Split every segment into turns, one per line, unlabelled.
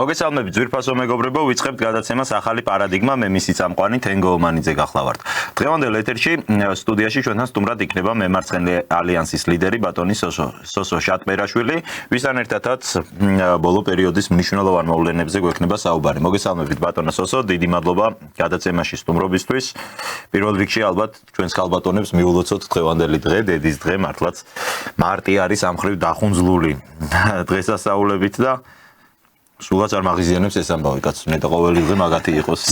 მოგესალმებით ძვირფასო მეგობრებო, ვიწყებთ გადაცემას ახალი პარადიგმა, მე მისი წამყვანი თენგო ომანიძე გახლავართ. დღევანდელ ეთერში სტუდიაში ჩვენთან სტუმრად იქნება მემარცხენე ალიანსის ლიდერი ბატონი სოსო შატბერაშვილი, ვისთან ერთადაც ბოლო პერიოდის მნიშვნელოვან მოვლენებზე გვექნება საუბარი. მოგესალმებით ბატონო სოსო, დიდი მადლობა გადაცემაში სტუმრობისთვის. პირველ რიგში ალბათ ჩვენს ქალბატონებს მიულოცოთ დღევანდელი დღე, დედის დღე, მართლაც მარტი არის ამ ხრივ დახუნძლული დღესასწაულებით და სულაც არ მაღიზიანებს ეს ამბავი, კაცო, ნეტა ყოველი დღე მაგათი იყოს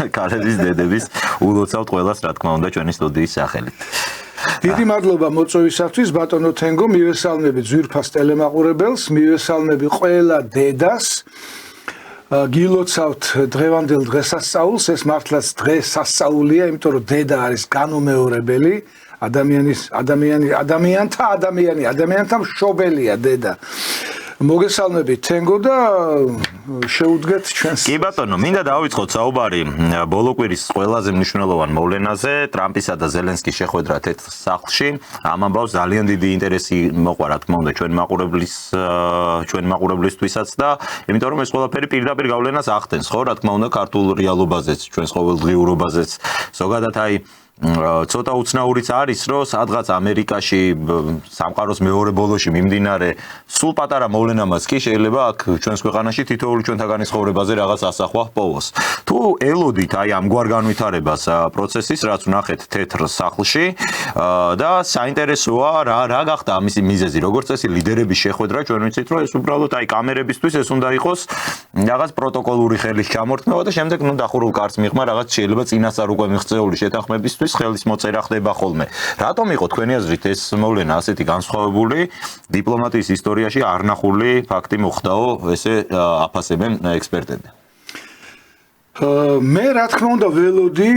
ქალების დედების ულოცავთ ყველას, რა თქმა უნდა, ჩვენი სტუდიის სახელით.
დიდი მადლობა მოწვევისათვის, ბატონო თენგო, მივესალმები ძვირფას ტელემაყურებელს, მივესალმები ყველა დედას. გილოცავთ დღევანდელ დღესასწაულს, ეს მართლაც დღესასწაულია, იმიტომ რომ დედა არის განუმეორებელი, ადამიანთა მშობელია დედა. მოგესალმებით თენგო და შეუდგეთ ჩვენს.
კი ბატონო, მინდა დავიწყოთ საუბარი ბოლო კვირის ყველაზე მნიშვნელოვან მოვლენაზე, ტრამპისა და ზელენსკის შეხვედრა თეთრ სახლში. ამ ამბავს ძალიან დიდი ინტერესი მოყვა, რა თქმა უნდა, ჩვენ მაყურებლისთვისაც და იმიტომ რომ ეს ყველაფერი პირდაპირ გავლენას ახდენს, ხო, რა თქმა უნდა, ქართულ რეალობაზეც, ჩვენს ყოველდღიურობაზეც. ზოგადად აი ცოტა უცნაურიც არის, რომ სადღაც ამერიკაში სამყაროს მეორე ბოლოში მიმდინარე სულ პატარა მოვლენამაც კი შეიძლება აქ ჩვენს ქვეყანაში თითოეული ჩვენთაგანი ცხოვრებაზე რაღაც ასახვა ჰპოვოს. თუ ელოდით აი ამგვარ განვითარებას პროცესის, რაც ვნახეთ თეთრ სახლში და საინტერესოა რა გახდა ამისი მიზეზი, როგორც წესი ლიდერების შეხვედრა, ჩვენ ვიცით, რომ ეს უბრალოდ აი კამერებისთვის ეს უნდა იყოს რაღაც პროტოკოლური ხელის ჩამორთმევა და შემდეგ დახურულ კარტს მიღმა რაღაც შეიძლება წინასწარ უკვე მიღწეული შეთანხმებისთვის ხელის მოწერა ხდება ხოლმე. რატომ იყო თქვენი აზრით ეს მოვლენა ასეთი განსხვავებული დიპლომატიის ისტორიაში არნახული ფაქტი მოხდაო, ესე აფასებენ ექსპერტები?
მე რა თქმა უნდა ველოდი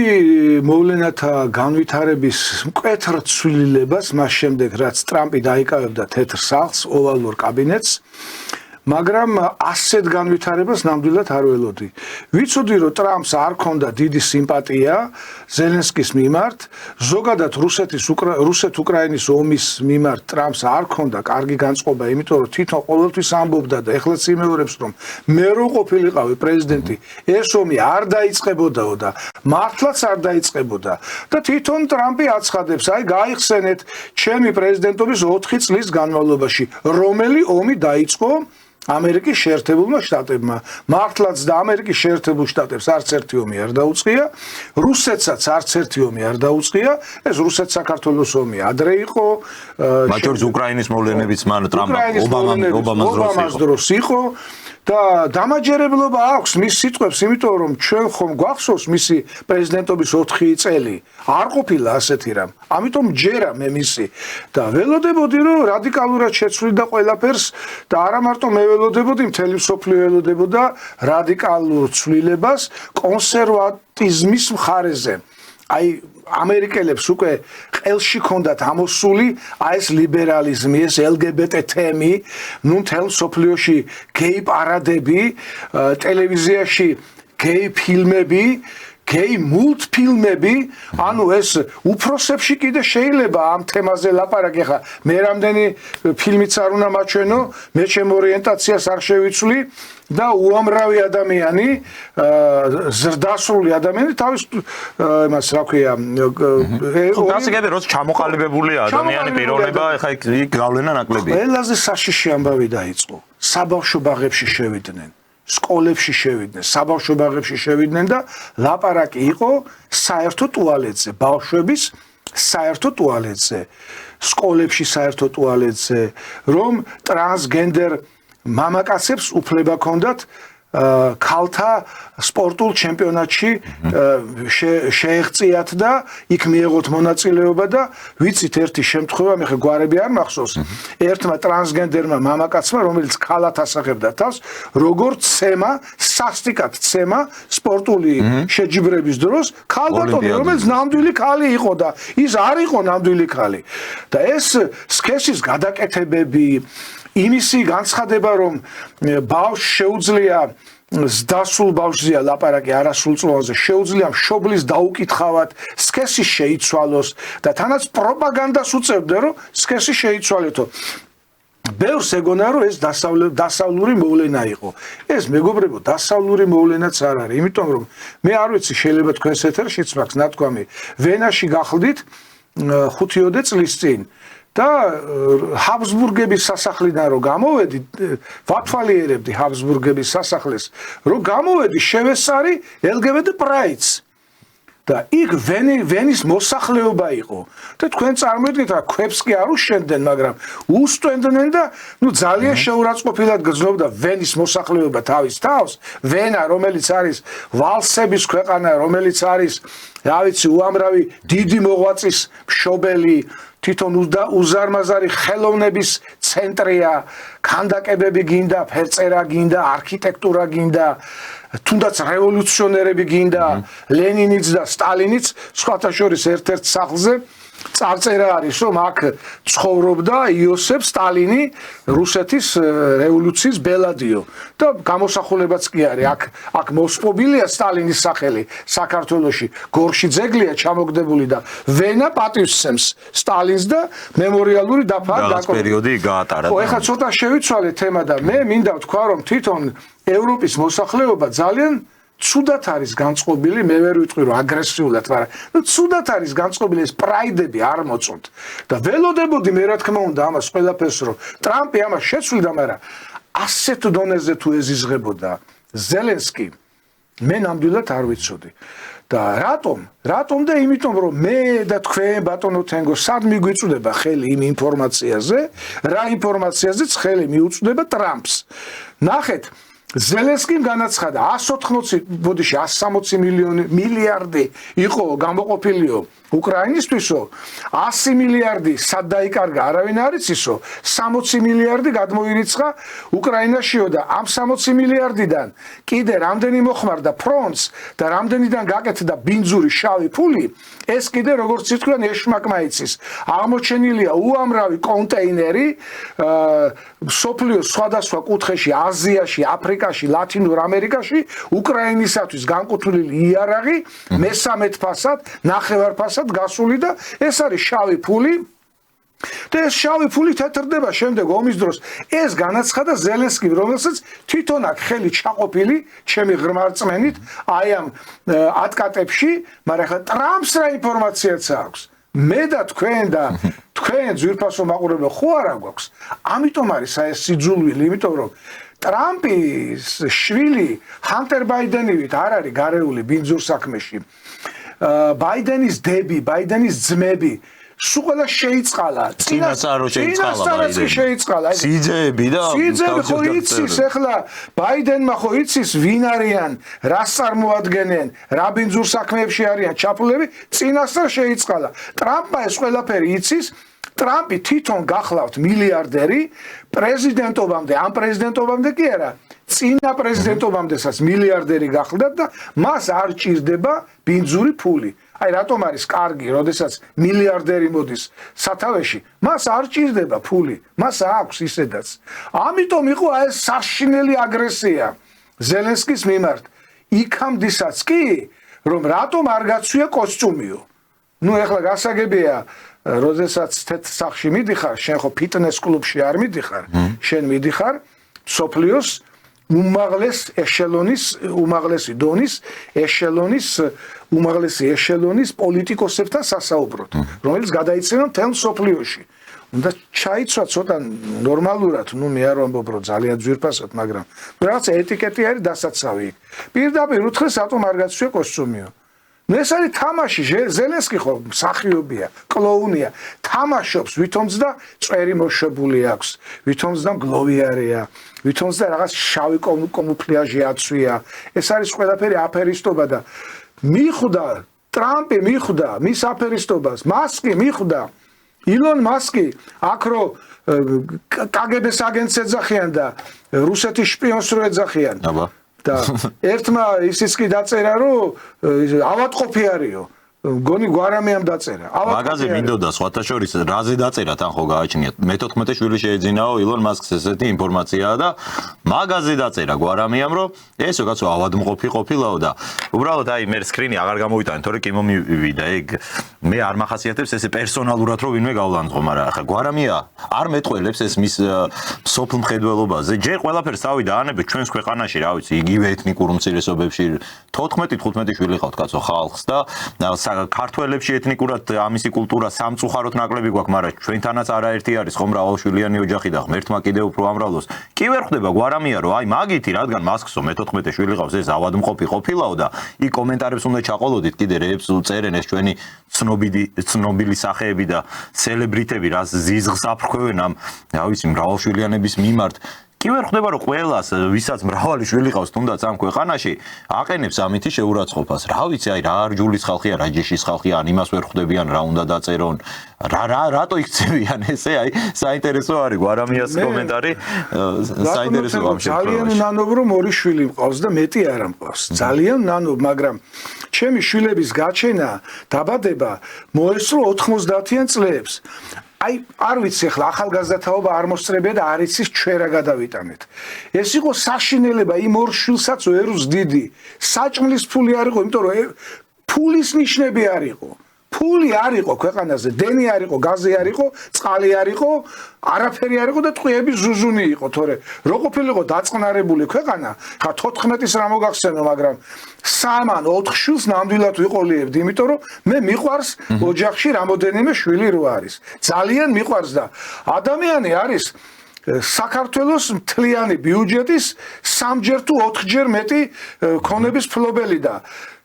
მოვლენათა განვითარების მკვეთრ ცვლილებას მას შემდეგ რაც ტრამპი დაიკავებდა თეთრ სახლს, ოვალურ კაბინეტს, მაგრამ ასეთ განვითარებას ნამდვილად არ ველოდი. ვიცოდი რომ ტრამპს არ ჰქონდა დიდი სიმპათია ზელენსკის მიმართ, ზოგადად რუსეთ-უკრაინის ომის მიმართ ტრამპს არ ჰქონდა კარგი განწყობა, იმიტომ რომ თვითონ ყოველთვის ამბობდა და ეხლაც იმეორებს რომ მე რო ყოფილიყავი პრეზიდენტი, ეს ომი არ დაიწყებოდაო და მართლაც არ დაიწყებოდა და თვითონ ტრამპი აცხადებს, აი გაიხსენეთ ჩემი პრეზიდენტობის 4 წლის განმავლობაში, რომელი ომი დაიწყო ამერიკის შეერთებულმა შტატებმა. მართლაც და ამერიკის შეერთებულ შტატებს არც ერთი ომი არ დაუწყია, რუსეთსაც არც ერთი ომი არ დაუწყია, ეს რუსეთ-საქართველოს ომი ადრე იყო,
მათ შორის უკრაინის მოვლენებიც მან ობამას
დროს იყო და დამაჯერებლობა აქვს მის სიტყვებს, იმიტომ რომ ჩვენ ხომ გვახსოვს მისი პრეზიდენტობის 4 წელი. არ ყოფილა ასეთი რამ. ამიტომ ჯერა მე მისი და ველოდებოდი რომ რადიკალურად შეცვლიდა ყველაფერს და არა მარტო მე ველოდებოდი, მთელი მსოფლიო ველოდებოდა რადიკალურ ცვლილებას კონსერვატიზმის მხარეზე. აი ამერიკელებს უკვე ყელში ჰქონდათ ამოსული აი ეს ლიბერალიზმი, ეს LGBT თემი, ნუ მთელ მსოფლიოში გეი პარადები, ტელევიზიაში გეი ფილმები, გეი მულტფილმები, ანუ ეს უფროსებში კიდე შეიძლება ამ თემაზე ლაპარაკი. ხა მე რამდენი ფილმიც არ უნდა მაჩვენო, მე ჩემ ორიენტაციას არ შევიცვლი და უამრავი ადამიანი, ზრდასრული ადამიანი თავის იმას რა ქვია,
გასაგები როც ჩამოყალიბებულია ადამიანი პიროვნება, ხა იქ გავლენა ნაკლებია.
ყველაზე საშიში ამბავი დაიწყო. საბავშვო ბაღებში შევიდნენ. სკოლებში შევიდნენ, საბავშვო ბაღებში შევიდნენ და ლაპარაკი იყო საერთო ტუალეტზე, ბავშვების საერთო ტუალეტზე, სკოლებში საერთო ტუალეტზე, რომ ტრანსგენდერ მამაკაცებს უფლება ჰქონდათ ქალთა სპორტულ ჩემპიონატში შეეღწიათ და იქ მიეღოთ მონაწილეობა და ვიცით ერთი შემთხვევა, მე ხე გვარები არ მახსოვს, ერთმა ტრანსგენდერმა მამაკაცმა, რომელიც ქალად ასახებდა თავს, როგორც ცემა, სასტიკად ცემა სპორტული შეჯიბრების დროს ქალბატონი, რომელიც ნამდვილი ქალი იყო და ის არ იყო ნამდვილი ქალი. და ეს სქესის გადაკეთებები, იმისი განცხადება, რომ ბავშვს შეუძლია ზდასრულ ბავშვზეა ლაპარაკი არასრულწლოვანზე, შეუძლია მშობლის დაუკითხავად, სქესი შეიცვალოს და თანაც პროპაგანდას უწევდა, რომ სქესი შეიცვალეთო. ბევრს ეგონა რომ ეს დასავლური მოვლენა იყო. ეს მეგობრებო, დასავლური მოვლენაც არ არის, იმიტომ რომ მე არ ვიცი, შეიძლება თქვენს ეთერშიც მაქვს ნათქვამი, ვენაში გახლდით 5-10 წლის წინ და ჰაბსბურგების სასახლიდან რომ გამოვედი, ვათვალიერებდი ჰაბსბურგების სასახლეს, რომ გამოვედი, შევესწარი LGBT Pride's. და იქ ვენის მოსახლეობა იყო და თქვენ წარმოიდგინეთ რა ქვებს კი არ უშენდნენ, მაგრამ უსტვენდნენ და ძალიან შეურაცხყოფილად გრძნობდა ვენის მოსახლეობა თავის თავს. ვენა, რომელიც არის ვალსების ქვეყანა, რომელიც არის, რა ვიცი, უამრავი დიდი მოღვაწის მშობელი, თვითონ უზარმაზარი ხელოვნების ცენტრია, ქანდაკებები გინდა, ფერწერა გინდა, არქიტექტურა გინდა, თუნდაც რევოლუციონერები გინდა, ლენინიც და სტალინიც, სხვათა შორის ერთ-ერთ სახლზე წარწერა არის, რომ აქ ცხოვრობდა იოსებ სტალინი, რუსეთის რევოლუციის ბელადიო და გამოსახულებაც კი არის, აქ მოსპობილია სტალინის სახელი საქართველოში, გორში ძეგლია ჩამოგდებული და ვენა პატივსცემს სტალინს და მემორიალური დაფა
პერიოდი გაატარა.
ეხლა ცოტა შევიცვალე თემა და მე მინდა ვთქვა, რომ თვითონ ევროპის მოსახლეობა ძალიან ცუდად არის განწყობილი, მე ვერ ვიტყვი რომ აგრესიულად, მაგრამ ცუდად არის განწყობილი, ეს პრაიდები არ მოწონთ და ველოდებოდი მე რა თქმა უნდა ამას ყველაფერს, რომ ტრამპი ამას შეცვლიდა, მაგრამ ასეთ დონეზე თუ ეზიზღებოდა ზელენსკი, მე ნამდვილად არ ვიცოდი. და რატომ და იმიტომ რომ მე და თქვენ ბატონო თენგო სად მიგვიწვდება ხელი იმ ინფორმაციაზე, რა ინფორმაციაზეც ხელი მიუწვდება ტრამპს. ნახეთ, ზელენსკიმ განაცხადა 180, ბოდიში 160 მილიარდი იყო გამოყოფილიო უკრაინისთვისო, 100 მილიარდი სად დაიკარგა არავინ არ იცისო, 60 მილიარდი გადმოირიცხა უკრაინაშიო და ამ 60 მილიარდიდან კიდე რამდენი მოხმარდა ფრონტს და რამდენიდან გაკეთდა ბინძური შავი ფული, ეს კიდე როგორც ითქვიან ეშმაკმა იცის. აღმოჩენილია უამრავი კონტეინერი სოფლიოს სხვადასხვა კუთხეში, აზიაში, აფრიკაში, ლათინურ ამერიკაში, უკრაინისათვის განკუთვნილი იარაღი, მესამედ ფასად, ნახევარ ფასად გასული და ეს არის შავი ფული. და ეს შავი ფული თეთრდება შემდეგ ომის დროს. ეს განაცხადა ზელენსკიმ, რომელსაც თვითონ აქ ხელი ჩაყოფილი, ჩემი ღრმა რწმენით, აი ამ ატკატებში, მაგრამ ხა ტრამპს რა ინფორმაციაც აქვს. მე და თქვენ ძვირფასო მაყურებელ ხო არა გვაქვს. ამიტომ არის აი ეს სიძულვილი, იმიტომ რომ ტრამპის შვილი ჰანტერ ბაიდენივით არ არის გარეული ბინძურ საქმეში. ბაიდენის დები, ბაიდენის ძმები სულ ყველა შეიწყალა.
წინასწარ
შეიწყალა.
სიძეები და
სიძეები ხო იცის, ეხლა ბაიდენმა ხო იცის ვინ არიან, რას წარმოადგენენ, რა ბინძურ საქმეებში არიან ჩაფლები, წინასწარ შეიწყალა. ტრამპმა ეს ყველაფერი იცის. ტრამპი თვითონ გახლავთ მილიარდერი პრეზიდენტობამდე, ამ პრეზიდენტობამდე კი არა, წინა პრეზიდენტობამდესაც მილიარდერი გახლდათ და მას არ ჭირდება ბინძური ფული. აი რატომ არის კარგი, როდესაც მილიარდერი მოდის სათავეში, მას არ ჭირდება ფული, მას აქვს ისედაც. ამიტომ იყო ეს საშინელი აგრესია ზელენსკის მიმართ. იქამდესაც კი, რომ რატომ არ გაცვია კოსტუმიო. ეხლა გასაგებია, როდესაც თეთრ სახლში მიდიხარ, შენ ხო ფიტნეს კლუბში არ მიდიხარ, შენ მიდიხარ სოფლიოს უმაღლესი დონის პოლიტიკოსებთან სასაუბროდ, რომელიც გადაიცემა მთელ სოფლიოში. უნდა ჩაიცვა ცოტა ნორმალურად, მე არ ვამბობ რომ ძალიან ძვირფასად, მაგრამ რაღაც ეტიკეტი არის დასაცავი. პირდაპირ უთხრეს რატომ არ გაცვია კოსტუმიო. ეს არის თამაში, ზელენსკი ხო მსახიობია, კლოუნია, თამაშობს, ვითომც და წვერი მოშვებული აქვს, ვითომც და მგლოვიარეა, ვითომც და რაღაც შავი კამუფლიაჟი აცვია. ეს არის ყველაფერი აფერისტობა და მიხვდა, ტრამპი მიხვდა მის აფერისტობას, მასკი მიხვდა, ილონ მასკი, აქ რო კგბ-ს აგენტს ეძახიან და რუსეთის შპიონს რო ეძახიან. და ერთმა ისიც კი დაწერა, რომ ავადყოფი არისო. გონი გვარამიამ დაწერა.
მაგაზე მინდოდა სხვათა შორის რაზე დაწერა თან ხო გააჩნიათ. მე-14 შვილი შეეძინაო ილონ მასკს ესეთი ინფორმაციაა და მაგაზე დაწერა გვარამიამ რომ ესო კაცო ავადმყოფი ყოფილაო და უბრალოდ აი მე სკრინი აღარ გამოვიტანე თორე კი მომივიდა ეგ მე არ მახასიათებს ესე პერსონალურად რომ ვინმე გავლანძღო მაგრამ ახლა გვარამია არ მეტყველებს ეს მის სოფლ მხედველობაზე ჯერ ყველაფერს თავი დაანებეთ ჩვენს ქვეყანაში რა ვიცი იგივე ეთნიკურ უმცირესობებში 14-15 შვილი ყავთ კაცო ხალხს და ქართველებში ეთნიკურად ამისი კულტურა სამწუხაროდ ნაკლები გვაქვს, მაგრამ ჩვენთანაც არაერთი არის ხომ მრავალშვილიანი ოჯახი და ღმერთმა კიდევ უფრო ამრავლოს. კი ვერ ხვდება გვარამია რომ აი მაგითი რადგან მასკსო მე-14 შვილი ყავს ეს ავადმყოფი ყოფილაო და იქ კომენტარებს უნდა ჩაყოლოდით კიდე რეებს წერენ ეს ჩვენი ცნობილი სახეები და სელებრიტები რას ზიზღს აფრქვევენ ამ რა ვიცი მრავალშვილიანების მიმართ კი ვერ ხვდება რომ ყველას ვისაც მრავალი შვილი ყავს თუნდაც ამ ქვეყანაში აყენებს ამითი შეურაცხყოფას რა ვიცი აი რა არჯულის ხალხია რა ჯიშის ხალხია ან იმას ვერ ხვდებიან რა უნდა დაწერონ რატო იქცევიან ესე აი საინტერესო არის გვარამიას კომენტარი საინტერესო ამ შემთხვევაში
ძალიან ნანობ რომ ორი შვილი მყავს და მეტი არ მყავს ძალიან ნანობ მაგრამ ჩემი შვილების გაჩენა დაბადება მოესწრო 90-იან წლებს აი არ ვიცი ახლა ახალგაზრდათაობა არ მოსწრებია და არ იცის ჩვენ რა გადავიტანეთ. ეს იყო საშინელება იმ ორ შვილსაც ვერ ვზდიდი. საჭმლის ფული არ იყო, იმიტომ რომ ფულის ნიშნები არ იყო. ფული არ იყო ქვეყანაზე, დენი არ იყო, გაზი არ იყო, წყალი არ იყო, არაფერი არ იყო და ტყვიების ზუზუნი იყო, თორე რო ყოფილიყო დაწყნარებული ქვეყანა, ხა 14-ის რა მოგახსენო, მაგრამ 3 ან 4 შვილს ნამდვილად ვიყოლიებდი, იმიტომ რომ მე მიყვარს ოჯახში რამოდენიმე შვილი რო არის. ძალიან მიყვარს და ადამიანი არის საქართველოს მთლიანი ბიუჯეტის 3-ჯერ თუ 4-ჯერ მეტი ქონების ფლობელი და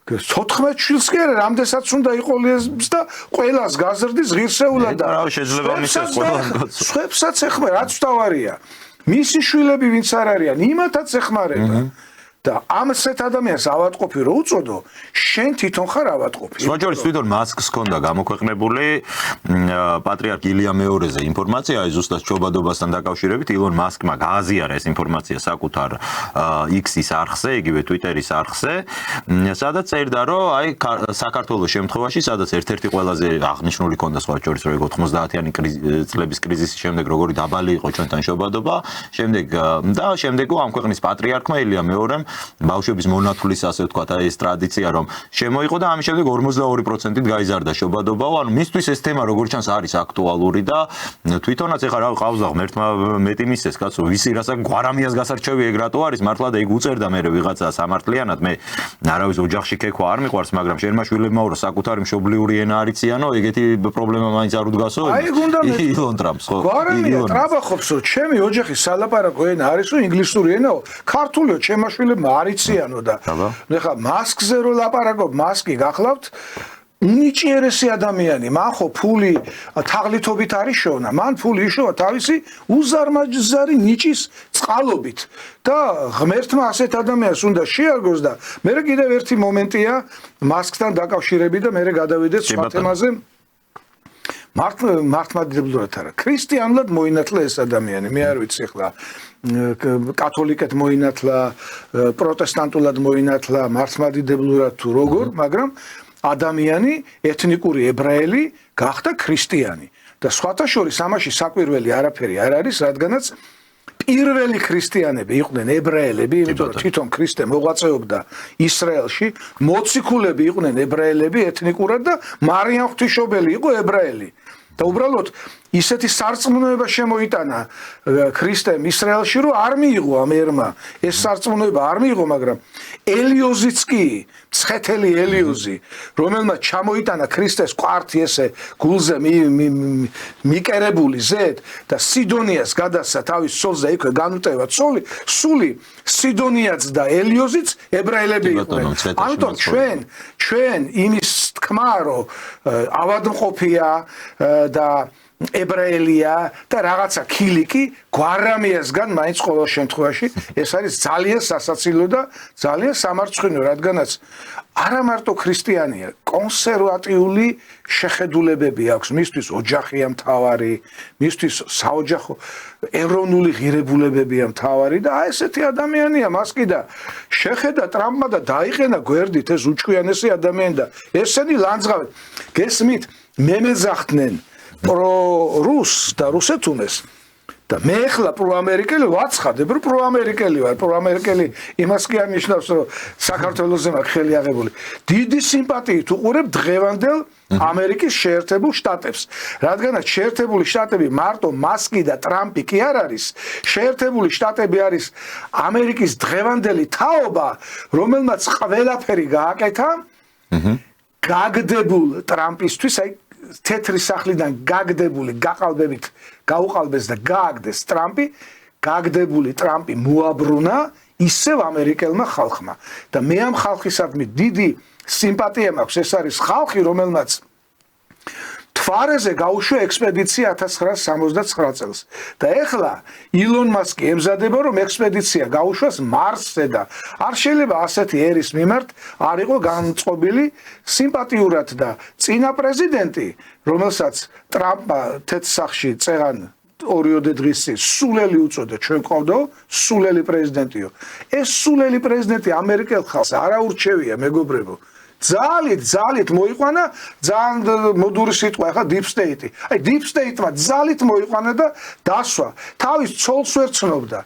14 შვილს კი არა, რამდენსაც უნდა იყოლიებს და ყველას გაზრდის ღირსეულად და
რა შეიძლება მისცეს ყველას.
სხვებსაც ეხმარება, რაც თავარია. მისი შვილები ვინც არ არიან, იმათაც ეხმარება. და ამ ასეთ ადამიანს ავადმყოფი რო უწოდო, შენ თვითონ ხარ ავადმყოფი.
სხვაჯორის თვითონ მასკს ჰქონდა გამოქვეყნებული პატრიარქ ილია მეორეზე ინფორმაცია, აი ზუსტად ჩობადობასთან დაკავშირებით ილონ მასკმა გააზიარა ეს ინფორმაცია საკუთარ X-ის არხზე, იგივე Twitter-ის არხზე, სადაც წერდა, რომ აი საქართველოს შემთხვევაში, სადაც ერთ-ერთი ყველაზე აღნიშნული ჰქონდა სხვაჯორის რო 90-იანი წლების კრიზისის შემდეგ როგორი დაბალი იყო ჩვენთან შობადობა, შემდეგ ამ ქვეყნის პატრიარქმა ილია მეორემ ბავშვების მონათulis ასე ვთქვათ აი ეს ტრადიცია რომ შემოიღო და ამის შემდეგ 42%-ით გაიზარდა შობადობაო ანუ მისთვის ეს თემა როგორც ჩანს არის აქტუალური და თვითონაც ეხლა რა ყავდა ღმერთმა მეტი მისცეს კაცო ვისი რასაც გვარამიას გასარჩევი ეგ რატო არის მართლა და ეგ უწერდა მე ვიღაცა სამართლიანად მე არავის ოჯახში ქექვა არ მიყვარს მაგრამ შენმა შვილებმა რო საკუთარი მშობლიური ენა არიციანო ეგეთი პრობლემა მაინც არ უდგასო ილონ ტრამპს ხო
გვარამია ტრაბახობსო ჩემი ოჯახის სალაპარაკო ენა არისო ინგლისური ენაო ქართულიო ჩემმა შვილებმა არიციანო და ეხლა მასკზე რო ლაპარაკობ მასკი გახლავთ უნიჭიერესი ადამიანი მან ხო ფული თაღლითობით არის შოვნა მან ფული იშოვა თავისი უზარმაზარი ნიჭის წყალობით და ღმერთმა ასეთ ადამიანს უნდა შეარგოს და მე კიდევ ერთი მომენტია მასკთან დაკავშირებით და მე გადავიდეთ სხვა თემაზე მართლმადიდებლურად არა ქრისტიანულად მოინათლა ეს ადამიანი მე არ ვიცი ახლა კათოლიკეთ მოინათლა პროტესტანტულად მოინათლა მართლმადიდებლურად თუ როგორ მაგრამ ადამიანი ეთნიკური ებრაელი გახდა ქრისტიანი და სხვათა შორის ამაში საკვირველი არაფერი არ არის რადგანაც პირველი ქრისტიანები იყვნენ ებრაელები იმიტომ რომ თვითონ ქრისტე მოღვაწეობდა ისრაელში მოციქულები იყვნენ ებრაელები ეთნიკურად და მარიამ ღვთისმშობელი იყო ებრაელი და უბრალოდ ისეთი სარწმუნოება შემოიტანა ქრისტემ ისრაელში რომ არ მიიღო ამ ერმა ეს სარწმუნოება არ მიიღო მაგრამ ელიოზიც კი ცხეთელი ელიოზი რომელმაც ჩამოიტანა ქრისტეს კვართი ესე გულზე მიკერებული ზედ და სიდონიას გადასცა თავის სოლზე იქვე განუტევა სული სიდონიაც და ელიოზიც ებრაელები იყვნენ ამიტომ ჩვენ იმის თქმა რომ ავადმყოფია და ებრაელია და რაღაცა ქილიკი გვარამიასგან მაინც ყოველ შემთხვევაში ეს არის ძალიან სასაცილო და ძალიან სამარცხვინო, რადგანაც არა მარტო ქრისტიანია, კონსერვატიული შეხედულებები აქვს, მისთვის ოჯახია მთავარი, მისთვის საოჯახო ეროვნული ღირებულებებია მთავარი და აი ესეთი ადამიანია მას კიდე შეხედა ტრამპმა და დაიყენა გვერდით ეს უჩვიანესი ადამიანი და ესენი ლანძღავენ. გესმით, მემეძახდნენ პრო-რუს და რუსეთუნეს და მე ახლა პრო-ამერიკელი ვაცხადებ, რომ პრო-ამერიკელი ვარ, პრო-ამერიკელი იმას კი არნიშნავს, რომ საქართველოზე მაქვს ხელი აღებული. დიდი სიმპათიით უყურებ დღევანდელ ამერიკის შეერთებულ შტატებს. რადგანაც შეერთებული შტატები მარტო მასკი და ტრამპი კი არ არის, შეერთებული შტატები არის ამერიკის დღევანდელი თაობა, რომელმაც ყველაფერი გააკეთა გაგდებულ ტრამპისთვის, აი თეთრი სახლიდან გაგდებული გაყალბებით გაუყალბეს და გააგდეს ტრამპი, გაგდებული ტრამპი მოაბრუნა ისევ ამერიკელმა ხალხმა და მე ამ ხალხისადმი დიდი სიმპათია მაქვს. ეს არის ხალხი, რომელმაც თვარეზე გაუშვა ექსპედიცია 1969 წელს და ეხლა ილონ მასკი ემზადება, რომ ექსპედიცია გაუშვას მარსზე და არ შეიძლება ასეთი ერის მიმართ არ იყო განწყობილი სიმპათიურად და წინა პრეზიდენტი, რომელსაც ტრამპმა თეთრ სახლში წეღან 2 დღის წინ სულელი უწოდა, ჩვენ ყავდაო სულელი პრეზიდენტიო. ეს სულელი პრეზიდენტი ამერიკელ ხალხს არ აურჩევია, მეგობრებო. ძალით მოიყვანა, ძალიან მოდური სიტყვა ახლა deep state. აი deep state-მა ძალით მოიყვანა და დასვა. თავის ცოლს ვერ ცნობდა.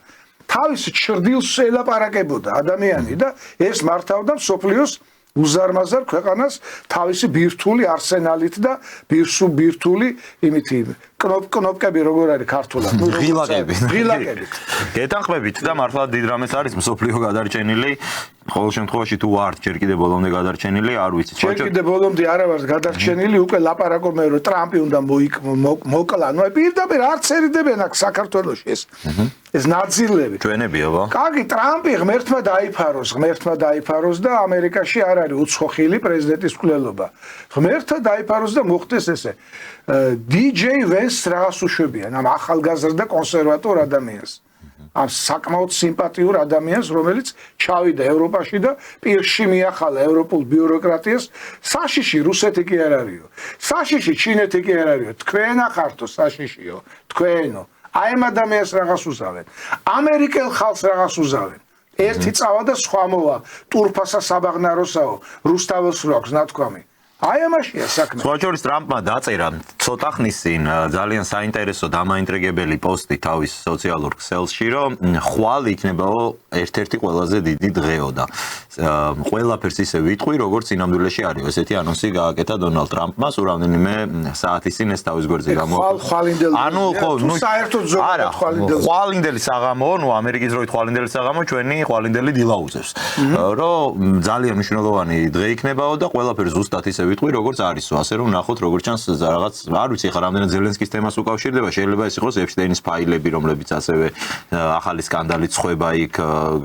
თავის ჩრდილს ელაპარაკებოდა ადამიანი და ეს მართავდა მსოფლიოს უზარმაზარ ქვეყანას თავისი ბირთვული არსენალით და ბირთვული იმითი კნოპკები როგორ არის ქართულად? ღილაკები.
გეთანხმებით და მართლა დიდ რამეს არის მსოფლიო გადარჩენილი. ყოველ შემთხვევაში თუ ვართ ჯერ კიდე ბოლომდე გადარჩენილი, არ ვიცი.
ჯერ კიდე ბოლომდე არა ვარ გადარჩენილი, უკვე ლაპარაკობ მე რომ ტრამპი უნდა მოკლა. ნუ პირდაპირ არც ერიდებენ აქ საქართველოში ეს ნაძილები.
ჩვენებია ვა.
კარგი, ტრამპი ღმერთმა დაიფაროს და ამერიკაში არ არის უცხოხილი პრეზიდენტის მკვლელობა. ღმერთმა დაიფაროს და მოხდეს ესე. DJ Vance რაღაც უშვებიან ამ ახალგაზრდა კონსერვატორ ადამიანს. ამ საკმაოდ სიმპათიურ ადამიანს, რომელიც ჩავიდა ევროპაში და პირში მიახალა ევროპულ ბიუროკრატიას. საშიში რუსეთი კი არ არისო. საშიში ჩინეთი კი არ არისო. თქვენ ახართო საშიშიო, თქვენო. აი ამ ადამიანს რაღაც უზავენ. ამერიკელ ხალხს რაღაც უზავენ. ერთი წავა და სხვა მოვა. ტურფასა საბაღნაროსაო, რუსთაველს რო აქვს ნათქვამი. აი ამაშია საქმე.
სხვა შორის ტრამპმა დაწერა ცოტა ხნის წინ ძალიან საინტერესო დამაინტრიგებელი პოსტი თავის სოციალურ ქსელში, რომ ხვალ იქნებაო ერთ-ერთი ყველაზე დიდი დღეო და ყველაფერს ისე ვიტყვი, როგორც სინამდვილეში არის. ესეთი ანონსი გააკეთა დონალდ ტრამპმა სულ რამდენიმე საათის წინ ეს თავის გვერდზე
ხვალინდელი.
ანუ ხო,
ნუ საერთოდ ზოგადად ხვალინდელი.
ხვალინდელი საღამო, ნუ ამერიკის დროით ხვალინდელი საღამო ჩვენი ხვალინდელი დილაუზებს. რომ ძალიან მნიშვნელოვანი დღე იქნებაო და ყველაფერს ზუსტად ისე ვიტყვი, როგორც არისო, ასე რომ ნახოთ როგორც ჩანს რაღაც, არ ვიცი ხა რამდენად ზელენსკის თემას უკავშირდება, შეიძლება ეს იყოს ეფშტეინის ფაილები, რომლებიც ასევე ახალი სკანდალით ხვება იქ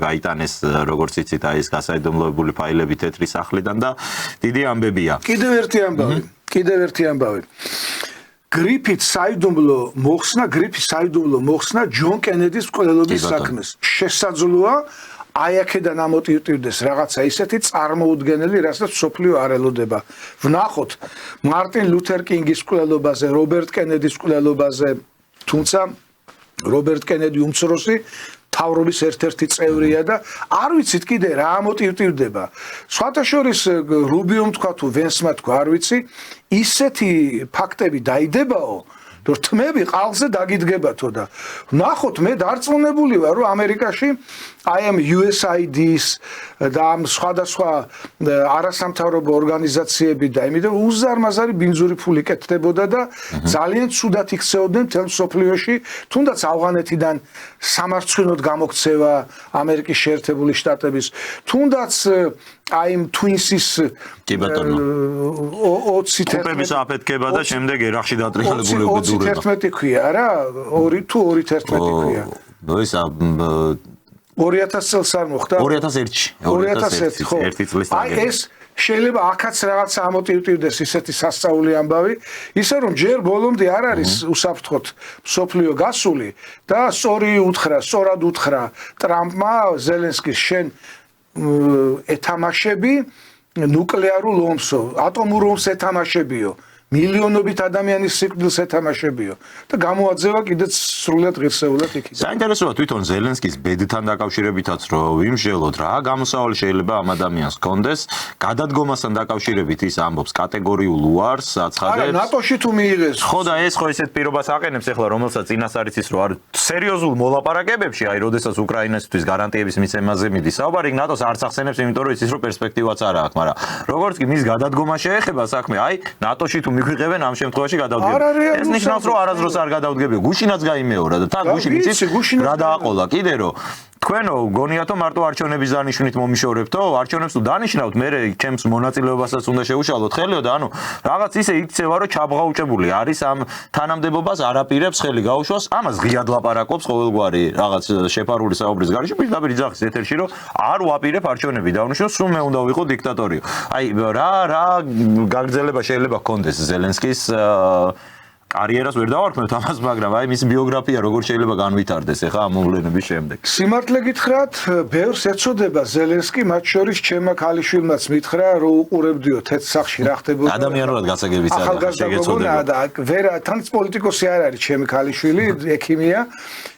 გაიტანეს, როგორც იცით, აი ეს გასაიდუმლოებული ფაილები თეთრი სახლიდან და დიდი ამბებია.
კიდევ ერთი ამბავი. გრიფის საიდუმლო მოხსნა ჯონ კენედის მკვლელობის საქმეს. შესაძლოა აი აქედან ამოტივტივდეს რაღაცა ისეთი წარმოუდგენელი, რასაც სოფლიო არ ელოდება. ვნახოთ მარტინ ლუთერ კინგის მკვლელობაზე, რობერტ კენედის მკვლელობაზე, თუმცა რობერტ კენედი უმცროსი თავრობის ერთ-ერთი წევრია და არ ვიცით კიდე რა ამოტივტივდება. სხვათა შორის რუბიომ თქვა თუ ვენსმა თქვა, არ ვიცი, ისეთი ფაქტები დაიდებაო, რომ თმები ყალზე დაგიდგებათო და ნახოთ, მე დარწმუნებული ვარ, რომ ამერიკაში აი ამ USAID-ის და ამ სხვადასხვა არასამთავრობო ორგანიზაციები და იმით უზარმაზარი ბინძური ფული კეთდებოდა და ძალიან ცუდად იქცეოდნენ მთელ მსოფლიოში, თუნდაც ავღანეთიდან სამარცხვინოდ გამოქცევა ამერიკის შეერთებული შტატების, თუნდაც აი იმ Twins-ის
20 თეფების აფეთქება და შემდეგ ერახში დატრიალებული უბედურება.
2011 ქვია რა, 2 თუ 2011 ქვია.
ნუ ისა
2000 წელს არ მოხდა?
2001-ში.
2001, ხო.
ერთი წლის
აი შეიძლება აქაც რაღაცა ამოტივტივდეს ისეთი სასწაული ამბავი, ისე რომ ჯერ ბოლომდე არ არის უსაფრთხოდ მსოფლიო გასული და სწორად უთხრა ტრამპმა ზელენსკის შენ ეთამაშები ნუკლეარულ ომსო, ატომურ ომს ეთამაშებიო. მილიონობით ადამიანის სიკვდილს ეთამაშებიო და გამოაძევა კიდეც სრულად ღირსეულად იქით.
საინტერესოა თვითონ ზელენსკის ბედთან დაკავშირებითაც რომ ვიმსჯელოთ რა გამოსავალი შეიძლება ამ ადამიანს ჰქონდეს გადადგომასთან დაკავშირებით ის ამბობს კატეგორიულ უარს აცხადებს.
არა ნატოში თუ მიიღეს.
ხო და ეს ხო ესეთ პირობას აყენებს ახლა რომელსაც წინასწარ იცის რომ არ სერიოზულ მოლაპარაკებებში აი როდესაც უკრაინასთვის გარანტიების მიცემაზე მიდის საუბარი ნატოს არც ახსენებს იმიტომ რომ იცის რომ პერსპექტივაც არ აქვს მაგრამ როგორც კი მის გადადგომა შეეხება საქმე აი ნატოში თუ მიგვიღებენ ამ შემთხვევაში გადავდგები. ეს ნიშნავს რომ არასდროს არ გადავდგები. გუშინაც გაიმეორა და თან გუშინ იცის რა დააყოლა კიდე რომ თქვენო გონიათო მარტო არჩევნების დანიშვნით მომიშორებთო არჩევნებს თუ დანიშნავთ მე ჩემს მონაწილეობასაც უნდა შეუშალოთ ხელიო და ანუ რაღაც ისე იქცევა რომ ჩაბღაუჭებული არის ამ თანამდებობას არაპირებს ხელი გაუშვას ამას ღიად ლაპარაკობს ყოველგვარი რაღაც შეფარული საუბრის გარეშე პირდაპირ იძახის ეთერში რომ არ ვაპირებ არჩევნები დავნიშნო სულ მე უნდა ვიყო დიქტატორიო აი რა გაგრძელება შეიძლება ჰქონდეს ზელენსკის კარიერას ვერ დავარქმევთ ამას, მაგრამ აი მისი ბიოგრაფია როგორ შეიძლება განვითარდეს ახლა ამ მოვლენების შემდეგ.
სიმართლე გითხრათ, ბევრს ეწოდება ზელენსკი, მათ შორის ჩემმა ქალიშვილმაც მითხრა, რომ უყურებდიო თეთრ სახში რა ხდებოდა.
ადამიანურად გასაგებიც არის, შეგეწოდება.
და ვერა თან პოლიტიკოსი არ არის ჩემი ქალიშვილი, ექიმია.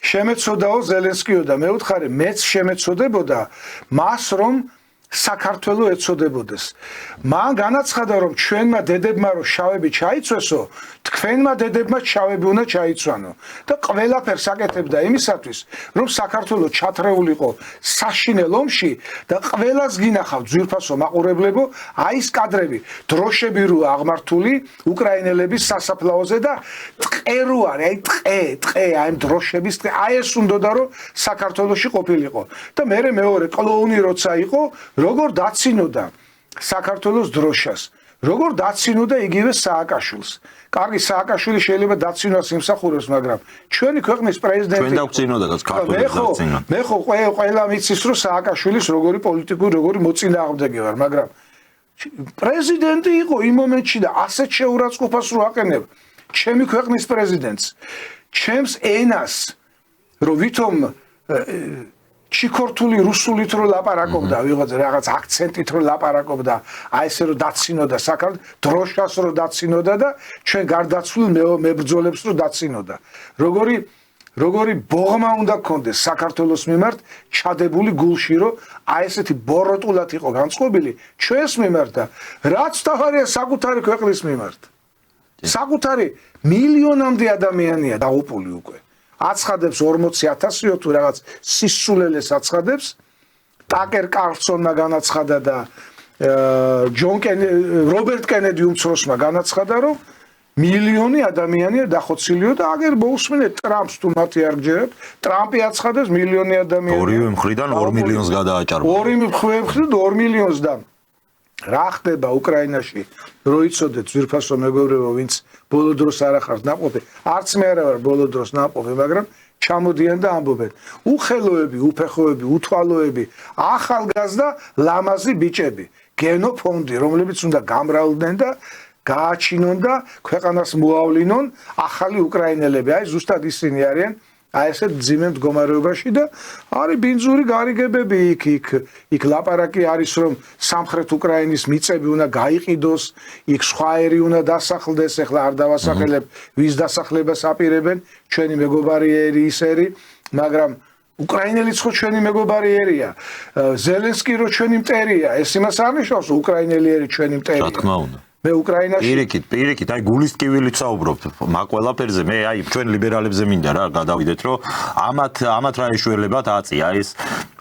შემეწოდაო ზელენსკიო და მე ვთხარი, მეც შემეწოდებოდა მას რომ საქართველოს ეწოდებოდეს. მან განაცხადა რომ ჩვენმა დედებმა რომ შავები ჩაიცვესო, თქვენმა დედებმა შავები უნდა ჩაიცვანო და ყველაფერს აკეთებდა იმისათვის, რომ საქართველოს ჩათრეულიყო საშინელ ომში და ყველას გინახავთ ძვირფასო მაყურებლებო, აი ეს კადრები, დროშები რო აღმართული უკრაინელების სასაფლაოზე და ტყე რო არის, აი ტყე, აი დროშების ტყე, აი ეს უნდოდა რომ საქართველოში ყოფილიყო და მეორე კლოუნი როცა იყო როგორ დაცინოდა საქართველოს დროშას, როგორ დაცინოდა იგივე სააკაშვილს. კარგი სააკაშვილი შეიძლება დაცინოს იმსახურებს, მაგრამ ჩვენი ქვეყნის პრეზიდენტი
ჩვენ დავცინოდა საქართველოს დაცინო.
მე ხო ყველა მიცის რომ სააკაშვილის როგორი პოლიტიკური, როგორი მოწინააღმდეგე ვარ, მაგრამ პრეზიდენტი იყო იმ მომენტში და ასეთ შეურაცხყოფას რო აყენებ ჩემი ქვეყნის პრეზიდენტს, ჩემს ენას რო ვითომ ჩიქორთული რუსულით რო ლაპარაკობდა, ვიღაც რაღაც აქცენტით რო ლაპარაკობდა, აი ესე რო დაცინოდა საქართველოს დროშას რო დაცინოდა და ჩვენ გარდაცვლილ მებრძოლებს რო დაცინოდა. როგორი ბოღმა უნდა გქონდეს საქართველოს მიმართ ჩადებული გულში, რომ აი ესეთი ბოროტულად იყო განწყობილი ჩვენს მიმართ და რაც თავარია საკუთარი ქვეყნის მიმართ. საკუთარი მილიონამდე ადამიანია დაღუპული უკვე. აცხადებს 40,000-ო თუ რაღაც სისულელეს აცხადებს ტაკერ კარლსონმა განაცხადა და რობერტ კენედი უმცროსმა განაცხადა რომ მილიონი ადამიანია დახოცილიო და აგერ მოусმინეთ ტრამპს თუ მათი არ გჯერებთ ტრამპი აცხადებს მილიონი ადამიანი
ორივე მხრიდან 2 მილიონს გადააჭარბა
ორი მხრიდან 2 მილიონს და რა ხდება უკრაინაში რო იცოდეთ ძვირფასო მეგობრებო ვინც ბოლო დროს არ ახართ ნაყოფი არც მე არა ვარ ბოლო დროს ნაყოფი მაგრამ ჩამოდიან და ამბობენ უხელოები უფეხოები უთვალოები ახალგაზრდა ლამაზი ბიჭები გენოფონდი რომლებიც უნდა გამრავლდნენ და გააჩინონ და ქვეყანას მოავლინონ ახალი უკრაინელები აი ზუსტად ისინი არიან აი ესე ძიმე მდგომარეობაში და არის ბინძური გარიგებები იქ ლაპარაკი არის რომ სამხრეთ უკრაინის მიწები უნდა გაიყიდოს იქ სხვაერი უნდა დასახლდეს ეხლა არ დავასახელებ ვის დასახლებას აპირებენ ჩვენი მეგობარი ისერი მაგრამ უკრაინელიც ხო ჩვენი მეგობარი ერია ზელენსკი რო ჩვენი მტერია ეს იმას არ ნიშნავს უკრაინელი ერი ჩვენი მტერია
რა თქმა უნდა
მე უკრაინაში
პირიქით აი გულის ტკივილით საუბრობთ მაგ ყველაფერზე მე აი ჩვენ ლიბერალებზე მინდა რა გადავიდეთ რომ ამათ რა ეშველებათ აწია ეს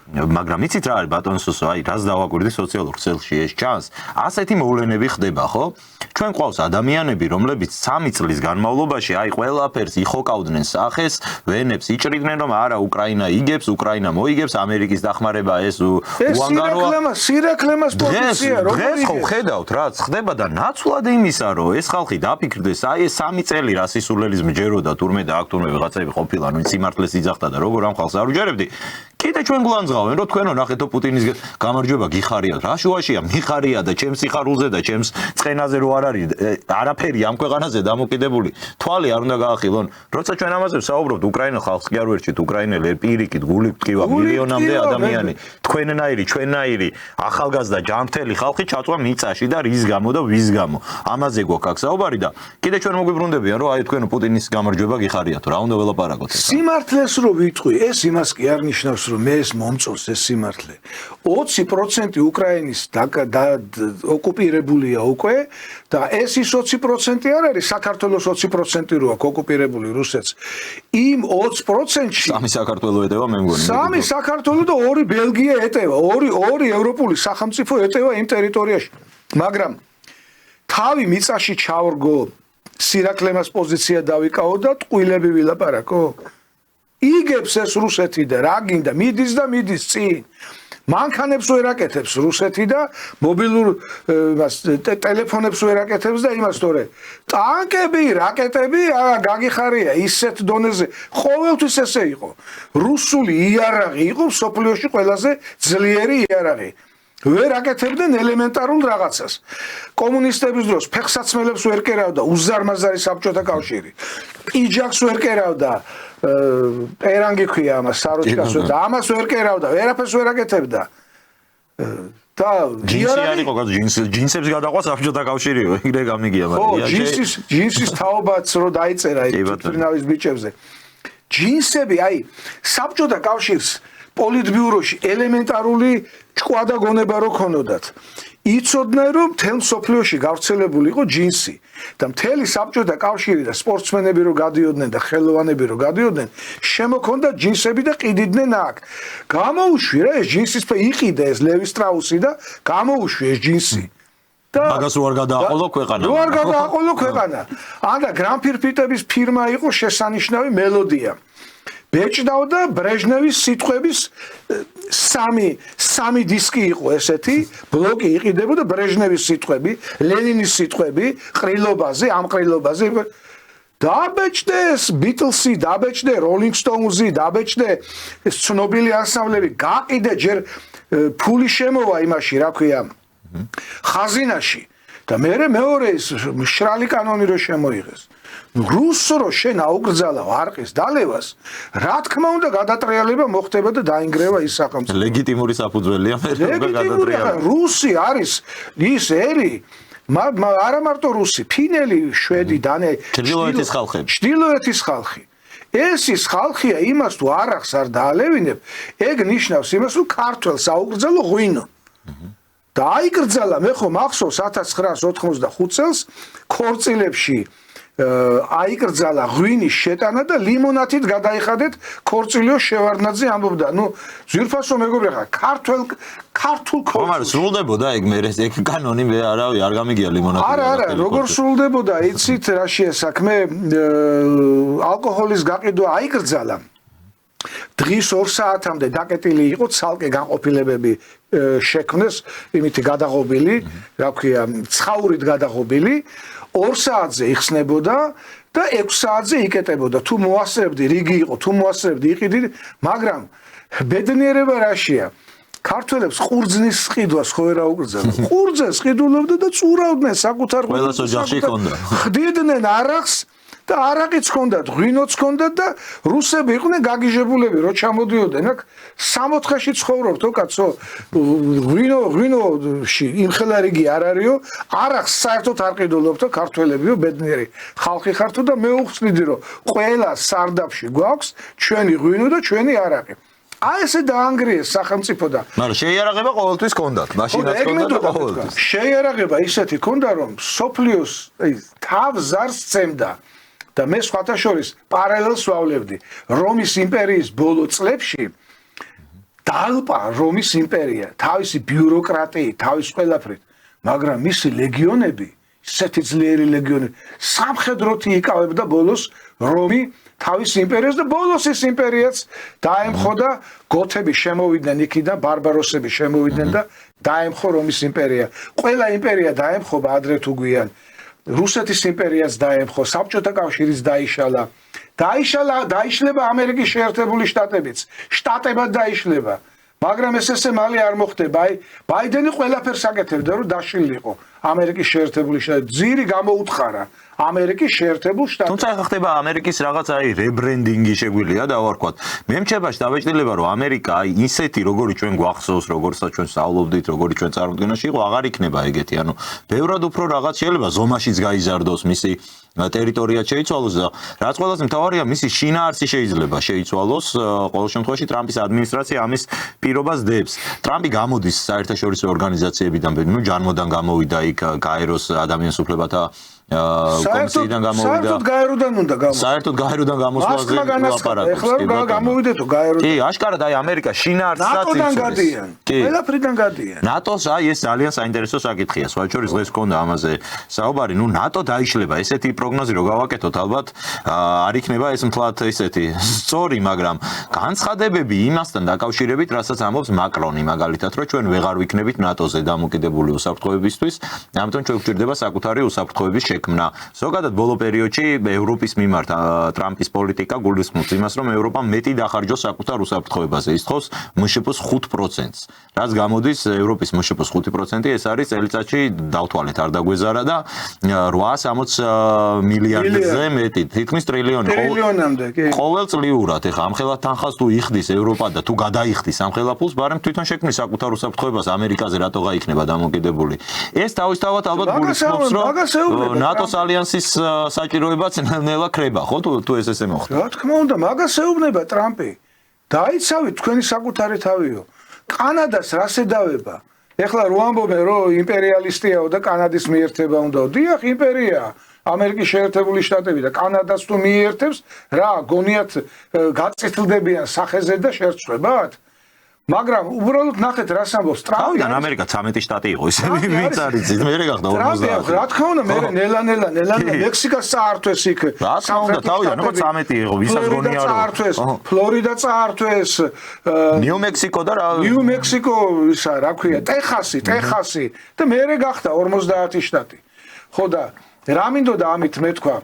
მაგრამ იცით რა არის ბატონ სუსო აი რას დავაკვირდი სოციალურ ქსელში ეს ჩანს ასეთი მოვლენები ხდება ხო ჩვენ ყავს ადამიანები რომლებიც 3 წლის განმავლობაში აი ყველაფერს იხოკავდნენ სახეს ვენებს იჭრიდნენ რომ არა უკრაინა იგებს უკრაინა მოიგებს ამერიკის დახმარება ეს უანგაროა
სირეკლემას პოზიცია
დღეს ხო ხედავთ რაც ხდება და ნაცვლად იმისა რომ ეს ხალხი დაფიქრდეს აი ეს 3 წელი რა სისულელის მჯეროდა თურმე და აქ თურმე ვიღაცები ყოფილან ვინც სიმართლეს იძახდა და როგორ ამ ხალხს არ უჯერებდი კიდე ჩვენ გულანძღავენ, რომ თქვენო ნახეთო პუტინის გამარჯვება გიხარიათ. რა შუაშია, მიხარია და ჩემს სიხარულზე და ჩემს წყენაზე რო არ არის არაფერი ამ ქვეყანაზე დამოკიდებული. თვალი არ უნდა გაახილონ. როცა ჩვენ ამაზე ვსაუბრობთ, უკრაინა ხალხს კი არ ვერჩით, უკრაინელი პირიქით გულით ტკივა მილიონამდე ადამიანი. თქვენნაირი, ჩვენნაირი ახალგაზრდა ჯანმრთელი ხალხი ჩაწვა მიწაში და რის გამო და ვის გამო. ამაზე გვაქვს აქ საუბარი და კიდე ჩვენ მოგვიბრუნდებიან, რომ აი თქვენო პუტინის გამარჯვება გიხარიათ. რა უნდა ველაპარაკოთ?
სიმართლეს რო ვიტყვი, ეს იმას კი არ ნიშნავს, რომ მე ეს მომწონს ეს სიმართლე. 20% უკრაინის ოკუპირებულია უკვე და ეს ის 20% არ არის, საქართველოს 20% რო აქვს ოკუპირებული რუსეთს. იმ 20%-ში
სამი საქართველო ეტევა მე მგონი.
სამი საქართველო და ორი ბელგია ეტევა, ორი ევროპული სახელმწიფო ეტევა იმ ტერიტორიაში. მაგრამ თავი მიწაში ჩავრგო, სირაკლემას პოზიცია დავიკავო და ტყუილები ვილაპარაკო. იგებს ეს რუსეთი და რა გინდა, მიდის წინ. მანქანებს ვერ აკეთებს რუსეთი და მობილურ ტელეფონებს ვერ აკეთებს და იმას თორე ტანკები, რაკეტები გაგიხარია ისეთ დონეზე. ყოველთვის ესე იყო. რუსული იარაღი იყო სოფლიოში ყველაზე ძლიერი იარაღი. ვერ აკეთებდნენ ელემენტარულ რაღაცას. კომუნისტების დროს ფეხსაცმელებს ვერ კერავდა უზარმაზარი საბჭოთა კავშირი. პიჯაკს ვერ კერავდა პერანგი ქვია ამას საროჩკას და ამას ვერ კერავდა, ვერაფერს ვერ აკეთებდა. და
ჯინსი არ იყო, ჯინსებს გადაყვა საბჭოთა კავშირიო, ეგრე გამიგია,
მაგრამ ჯინსის თაობაც რო დაიწერა თვითნავის ბიჭებზე. ჯინსები, აი, საბჭოთა კავშირს პოლიტბიუროში ელემენტარული ჭკვა და გონება რო ქონოდათ. იცოდნენ რომ მთელ სოფლიოში გავრცელებული იყო ჯინსი და მთელი საბჭოთა კავშირი და სპორტსმენები რო გადიოდნენ და ხელოვანები რო გადიოდნენ, შემოქონდა ჯინსები და ყიდიდნენ აქ. გამოუშვი რა ეს ჯინსის იყიდა ეს ლევი სტრაუსი და გამოუშვი ეს ჯინსი.
მაგას რო არ გადააყოლო ქვეყანა.
რო არ გადააყოლო ქვეყანა. ანდა გრამფირფიტების ფირმა იყო შესანიშნავი მელოდია. ბეჭდავდა ბრეჟნევის სიტყვების სამი დისკი იყო ესეთი, ბლოკი იყიდებოდა ბრეჟნევის სიტყვები, ლენინის სიტყვები, ყრილობაზე, ამ ყრილობაზე. დაბეჭდეს ბიტლსი, დაბეჭდე როლინგ სტოუნზი, დაბეჭდე ეს ცნობილი ანსამბლები, გაყიდე ჯერ ფული შემოვა იმაში, რა ქვია, ხაზინაში და მეორე ის მშრალი კანონი რო შემოიღეს. რუსო შენ აუგრძალა არყის დალევას, რა თქმა უნდა გადატრიალება მოხდება და დაინგრევა ის სახელმწიფო.
ლეგიტიმური საფუძველია მე გადატრიალება.
რუსი არის ის ერი, არა მარტო რუსი, ფინელი, შვედი, დანე,
ჩრდილოეთის ხალხი.
ჩრდილოეთის ხალხი. ეს ის ხალხია იმას თუ არახს არ დაალევინებ, ეგ ნიშნავს იმას, რომ ქართველს აუგრძალო ღვინო. და აიკრძალა, მე ხო მახსოვს 1985 წელს ქორწილებში აიკრძალა ღვინის შეტანა და ლიმონათით გადაიხადეთ ქორწილიო შევარდნაძე ამბობდა, ნუ ძვირფასო მეგობრებო, ქართულ ქორწილს.
მაგრამ სრულდებოდა ეგ მე ეს კანონი მე არავი არ გამიგია ლიმონათი.
არა, როგორ სრულდებოდა, იცით რა შეესაქმე ალკოჰოლის გაყიდვა აიკრძალა. დღის 2 საათამდე დაკეტილი იყო ცალკე განყოფილებები შექმნეს, იმითი გადაღობილი, რა ქვია, ცხაურით გადაღობილი. 2 საათზე იხსნებოდა და 6 საათზე იკეტებოდა. თუ მოასწრებდი, რიგი იყო, თუ მოასწრებდი, იყიდი, მაგრამ ბედნიერება რაშია? ქართველებს ყურძნის ყიდვას ხო ვერ აუკრძალა. ყურძენს ყიდულობდა და წურავდნენ საკუთარ
ყველას ოჯახში ჰქონდა.
ხდიდნენ არახს და არაყიც ჰქონდათ, ღვინოც ჰქონდათ და რუსები იყვნენ გაგიჟებულები, რო ჩამოდიოდნენ აქ 60-ში ცხოვრობთო კაცო, ღვინოში იმხელა რიგი არ არისო, არახს საერთოდ არ ყიდულობთო ქართველებიო, ბედნიერი ხალხი ხართო და მე უხსნიდი რომ ყველა სარდაფში გვაქვს ჩვენი ღვინო და ჩვენი არაყი. აი ესე დაანგრიეს სახელმწიფო და
მაგრამ შეიარაღება ყოველთვის ჰქონდათ, მაშინაც ჰქონდა და ყოველთვის.
შეიარაღება ისეთი ჰქონდა რომ სოფლიოს თავზარს წემდა. და მე სხვათა შორის პარალელს ვავლებდი. რომის იმპერიის ბოლო წლებში დაალპა რომის იმპერია, თავისი ბიუროკრატიით, თავის ყველაფრით, მაგრამ მისი ლეგიონები, ისეთი ძლიერი ლეგიონები, სამხედროთი იკავებდა ბოლოს რომი თავის იმპერიას და ბოლოს ის იმპერიაც დაემხო და გოთები შემოვიდნენ იქიდან, ბარბაროსები შემოვიდნენ და დაემხო რომის იმპერია. ყველა იმპერია დაემხობა ადრე თუ გვიან. რუსეთის იმპერიაც დაემხო, საბჭოთა კავშირიც დაიშალა დაიშლება ამერიკის შეერთებული შტატებიც. შტატებად დაიშლება. მაგრამ ესე მალე არ მოხდება. ბაიდენი ყველაფერს აკეთებდა, რომ დაშლილიყო ამერიკის შეერთებული შტატები. ძირი გამოუთხარა ამერიკის შეერთებულ შტატებს.
თუმცა ახლა ხდება ამერიკის რაღაც რებრენდინგი შეგვიძლია დავარქვათ. მე მჩებაში დავეჭდილება რომ ამერიკა ისეთი როგორი ჩვენ გვახსოვს, როგორცაც ჩვენ სწავლობდით, როგორი ჩვენ წარმოდგენაში იყო, აღარ იქნება ეგეთი. ანუ ბევრად უფრო რაღაც შეიძლება ზომაშიც გაიზარდოს მისი ტერიტორია შეიცვალოს და რაც ყველაზე მთავარია მისი შინაარსი შეიძლება შეიცვალოს. ყოველ შემთხვევაში ტრამპის ადმინისტრაცია ამის პირობას დებს. ტრამპი გამოდის საერთაშორისო ორგანიზაციებიდან, ჯანმოდან გამოვიდა იქ გაეროს ადამიანის უფლებათა კომისიიდან გამოვიდა. საერთოდ გაეროდან გამოსვლაზე ლაპარაკობს.
ეხლა გამოვიდეთო გაეროდან.
კი, აშკარად ამერიკა შინაარსსაც
იცის. ყველაფრიდან გადიან.
ნატოს ეს ძალიან საინტერესო საკითხია. სხვა შორის დღეს გქონდა ამაზე საუბარი. ნატო დაიშლება. ესეთი პროგნოზი რო გავაკეთოთ, ალბათ არ იქნება ეს მთლად ესეთი სწორი, მაგრამ განცხადებები იმასთან დაკავშირებით, რასაც ამბობს მაკრონი, მაგალითად, რომ ჩვენ ვეღარ ვიქნებით ნატოზე დამოკიდებული უსაფრთხოებისთვის, ამიტომ ჩვენ გვჭირდება საკუთარი უსაფრთხოების შექმნა. ზოგადად ბოლო პერიოდში ევროპის მიმართ ტრამპის პოლიტიკა გულისხმობს იმას, რომ ევროპა მეტი დახარჯოს საკუთარ უსაფრთხოებაზე. ის თხოვს მშპ-ს 5%-ს. რაც გამოდის ევროპის მშპ-ს 5%, ეს არის წელიწადში დავთვალეთ არ დაგვეზარა და 860 მილიარდზე მეტი, თითქმის ტრილიონი.
ტრილიონამდე, კი.
ყოველწლიურად ეხა ამხელა თანხას თუ იხდის ევროპა და თუ გადაიხდის ამხელა ფულს, ბარემ თვითონ შექმნის საკუთარ უსაფრთხოებას ამერიკაზე რატოღა იქნება დამოკიდებული. ეს თავისთავად ალბათ გულისხმობს, რომ ნატოს ალიანსის საჭიროებაც ნელა ქრება, ხო თუ ესე მოხდა.
რა თქმა უნდა, მაგას ეუბნება ტრამპი. დაიცავით თქვენი საკუთარი თავიო. კანადას რას ედავება? ეხლა რო ამბობენ, რომ იმპერიალისტიაო და კანადის მიერთება უნდა. დიახ, იმპერიაა. ამერიკის შეერთებული შტატები და კანადას თუ მიერთებს, რა გონიათ გაწითლდებიან სახეზე და შერცხვებათ? მაგრამ უბრალოდ ნახეთ რას ამბობს ტრამპი.
თავიდან ამერიკა 13 შტატი იყო ისე ვინც არის იცით, მე გახდა 50.
რა თქმა უნდა, მე ნელა მექსიკას წაართვეს იქ.
რა თქმა უნდა, თავიდან იყო 13 იყო, ვისაც გონია რომ
ფლორიდა წაართვეს,
ნიუ-მექსიკო და რა
ნიუ-მექსიკო ისა რა ქვია, ტეხასი და მე გახდა 50 შტატი. ხო და რა მინდოდა ამით მე თქვა,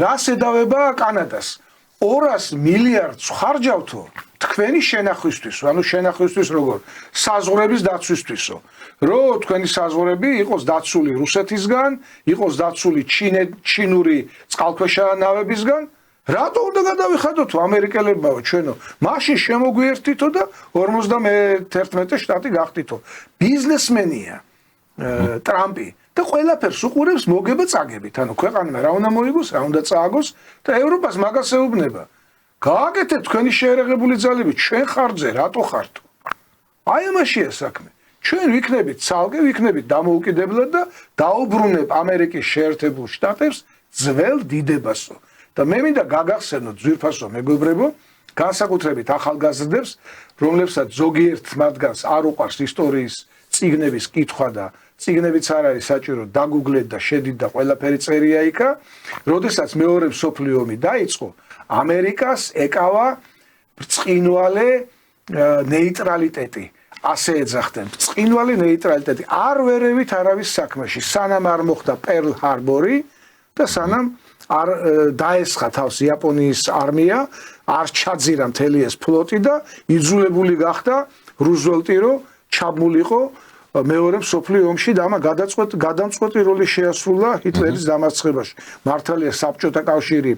რას ედავება კანადას? 200 მილიარდს ხარჯავთო თქვენი შენახვისთვის, ანუ შენახვისთვის როგორ? საზღვრების დაცვისთვისო. რომ თქვენი საზღვრები იყოს დაცული რუსეთისგან, იყოს დაცული ჩინური წყალქვეშა ნავებისგან, რატო უნდა გადავიხადოთ ამერიკელებმაო ჩვენო? მაშინ შემოგვიერთითო და 51 შტატი გახდითო. ბიზნესმენია ტრამპი და ყველაფერს უყურებს მოგება წაგებით. ანუ ქვეყანმა რა უნდა მოიგოს, რა უნდა წააგოს და ევროპას მაგას ეუბნება. გააკეთეთ თქვენი შეერაღებული ძალები, ჩვენ ხარჯზე რატო ხართო? აი ამაშია საქმე. ჩვენ ვიქნებით ცალკე, ვიქნებით დამოუკიდებლად და დაუბრუნებ ამერიკის შეერთებულ შტატებს ძველ დიდებასო. და მე მინდა გაგახსენოთ ძვირფასო მეგობრებო, განსაკუთრებით ახალგაზრდებს, რომლებსაც ზოგიერთ მათგანს არ უყვარს ისტორიის წიგნების კითხვა და წიგნებიც არ არის საჭირო, დაგუგლეთ და შედით და ყველაფერი წერია იქა. როდესაც მეორე მსოფლიო ომი დაიწყო, ამერიკას ეკავა ბრწყინვალე ნეიტრალიტეტი. ასე ეძახდნენ, ბრწყინვალე ნეიტრალიტეტი. არ ვერევით არავის საქმეში, სანამ არ მოხდა პერლ ჰარბორი და სანამ არ დაესხა თავს იაპონიის არმია, არ ჩაძირა მთელი ეს ფლოტი და იძულებული გახდა რუზველტი რომ ჩაბმულიყო მეორე მსოფლიო ომში და ამა გადამწყვეტი როლი შეასრულა ჰიტლერის დამარცხებაში. მართალია საბჭოთა კავშირი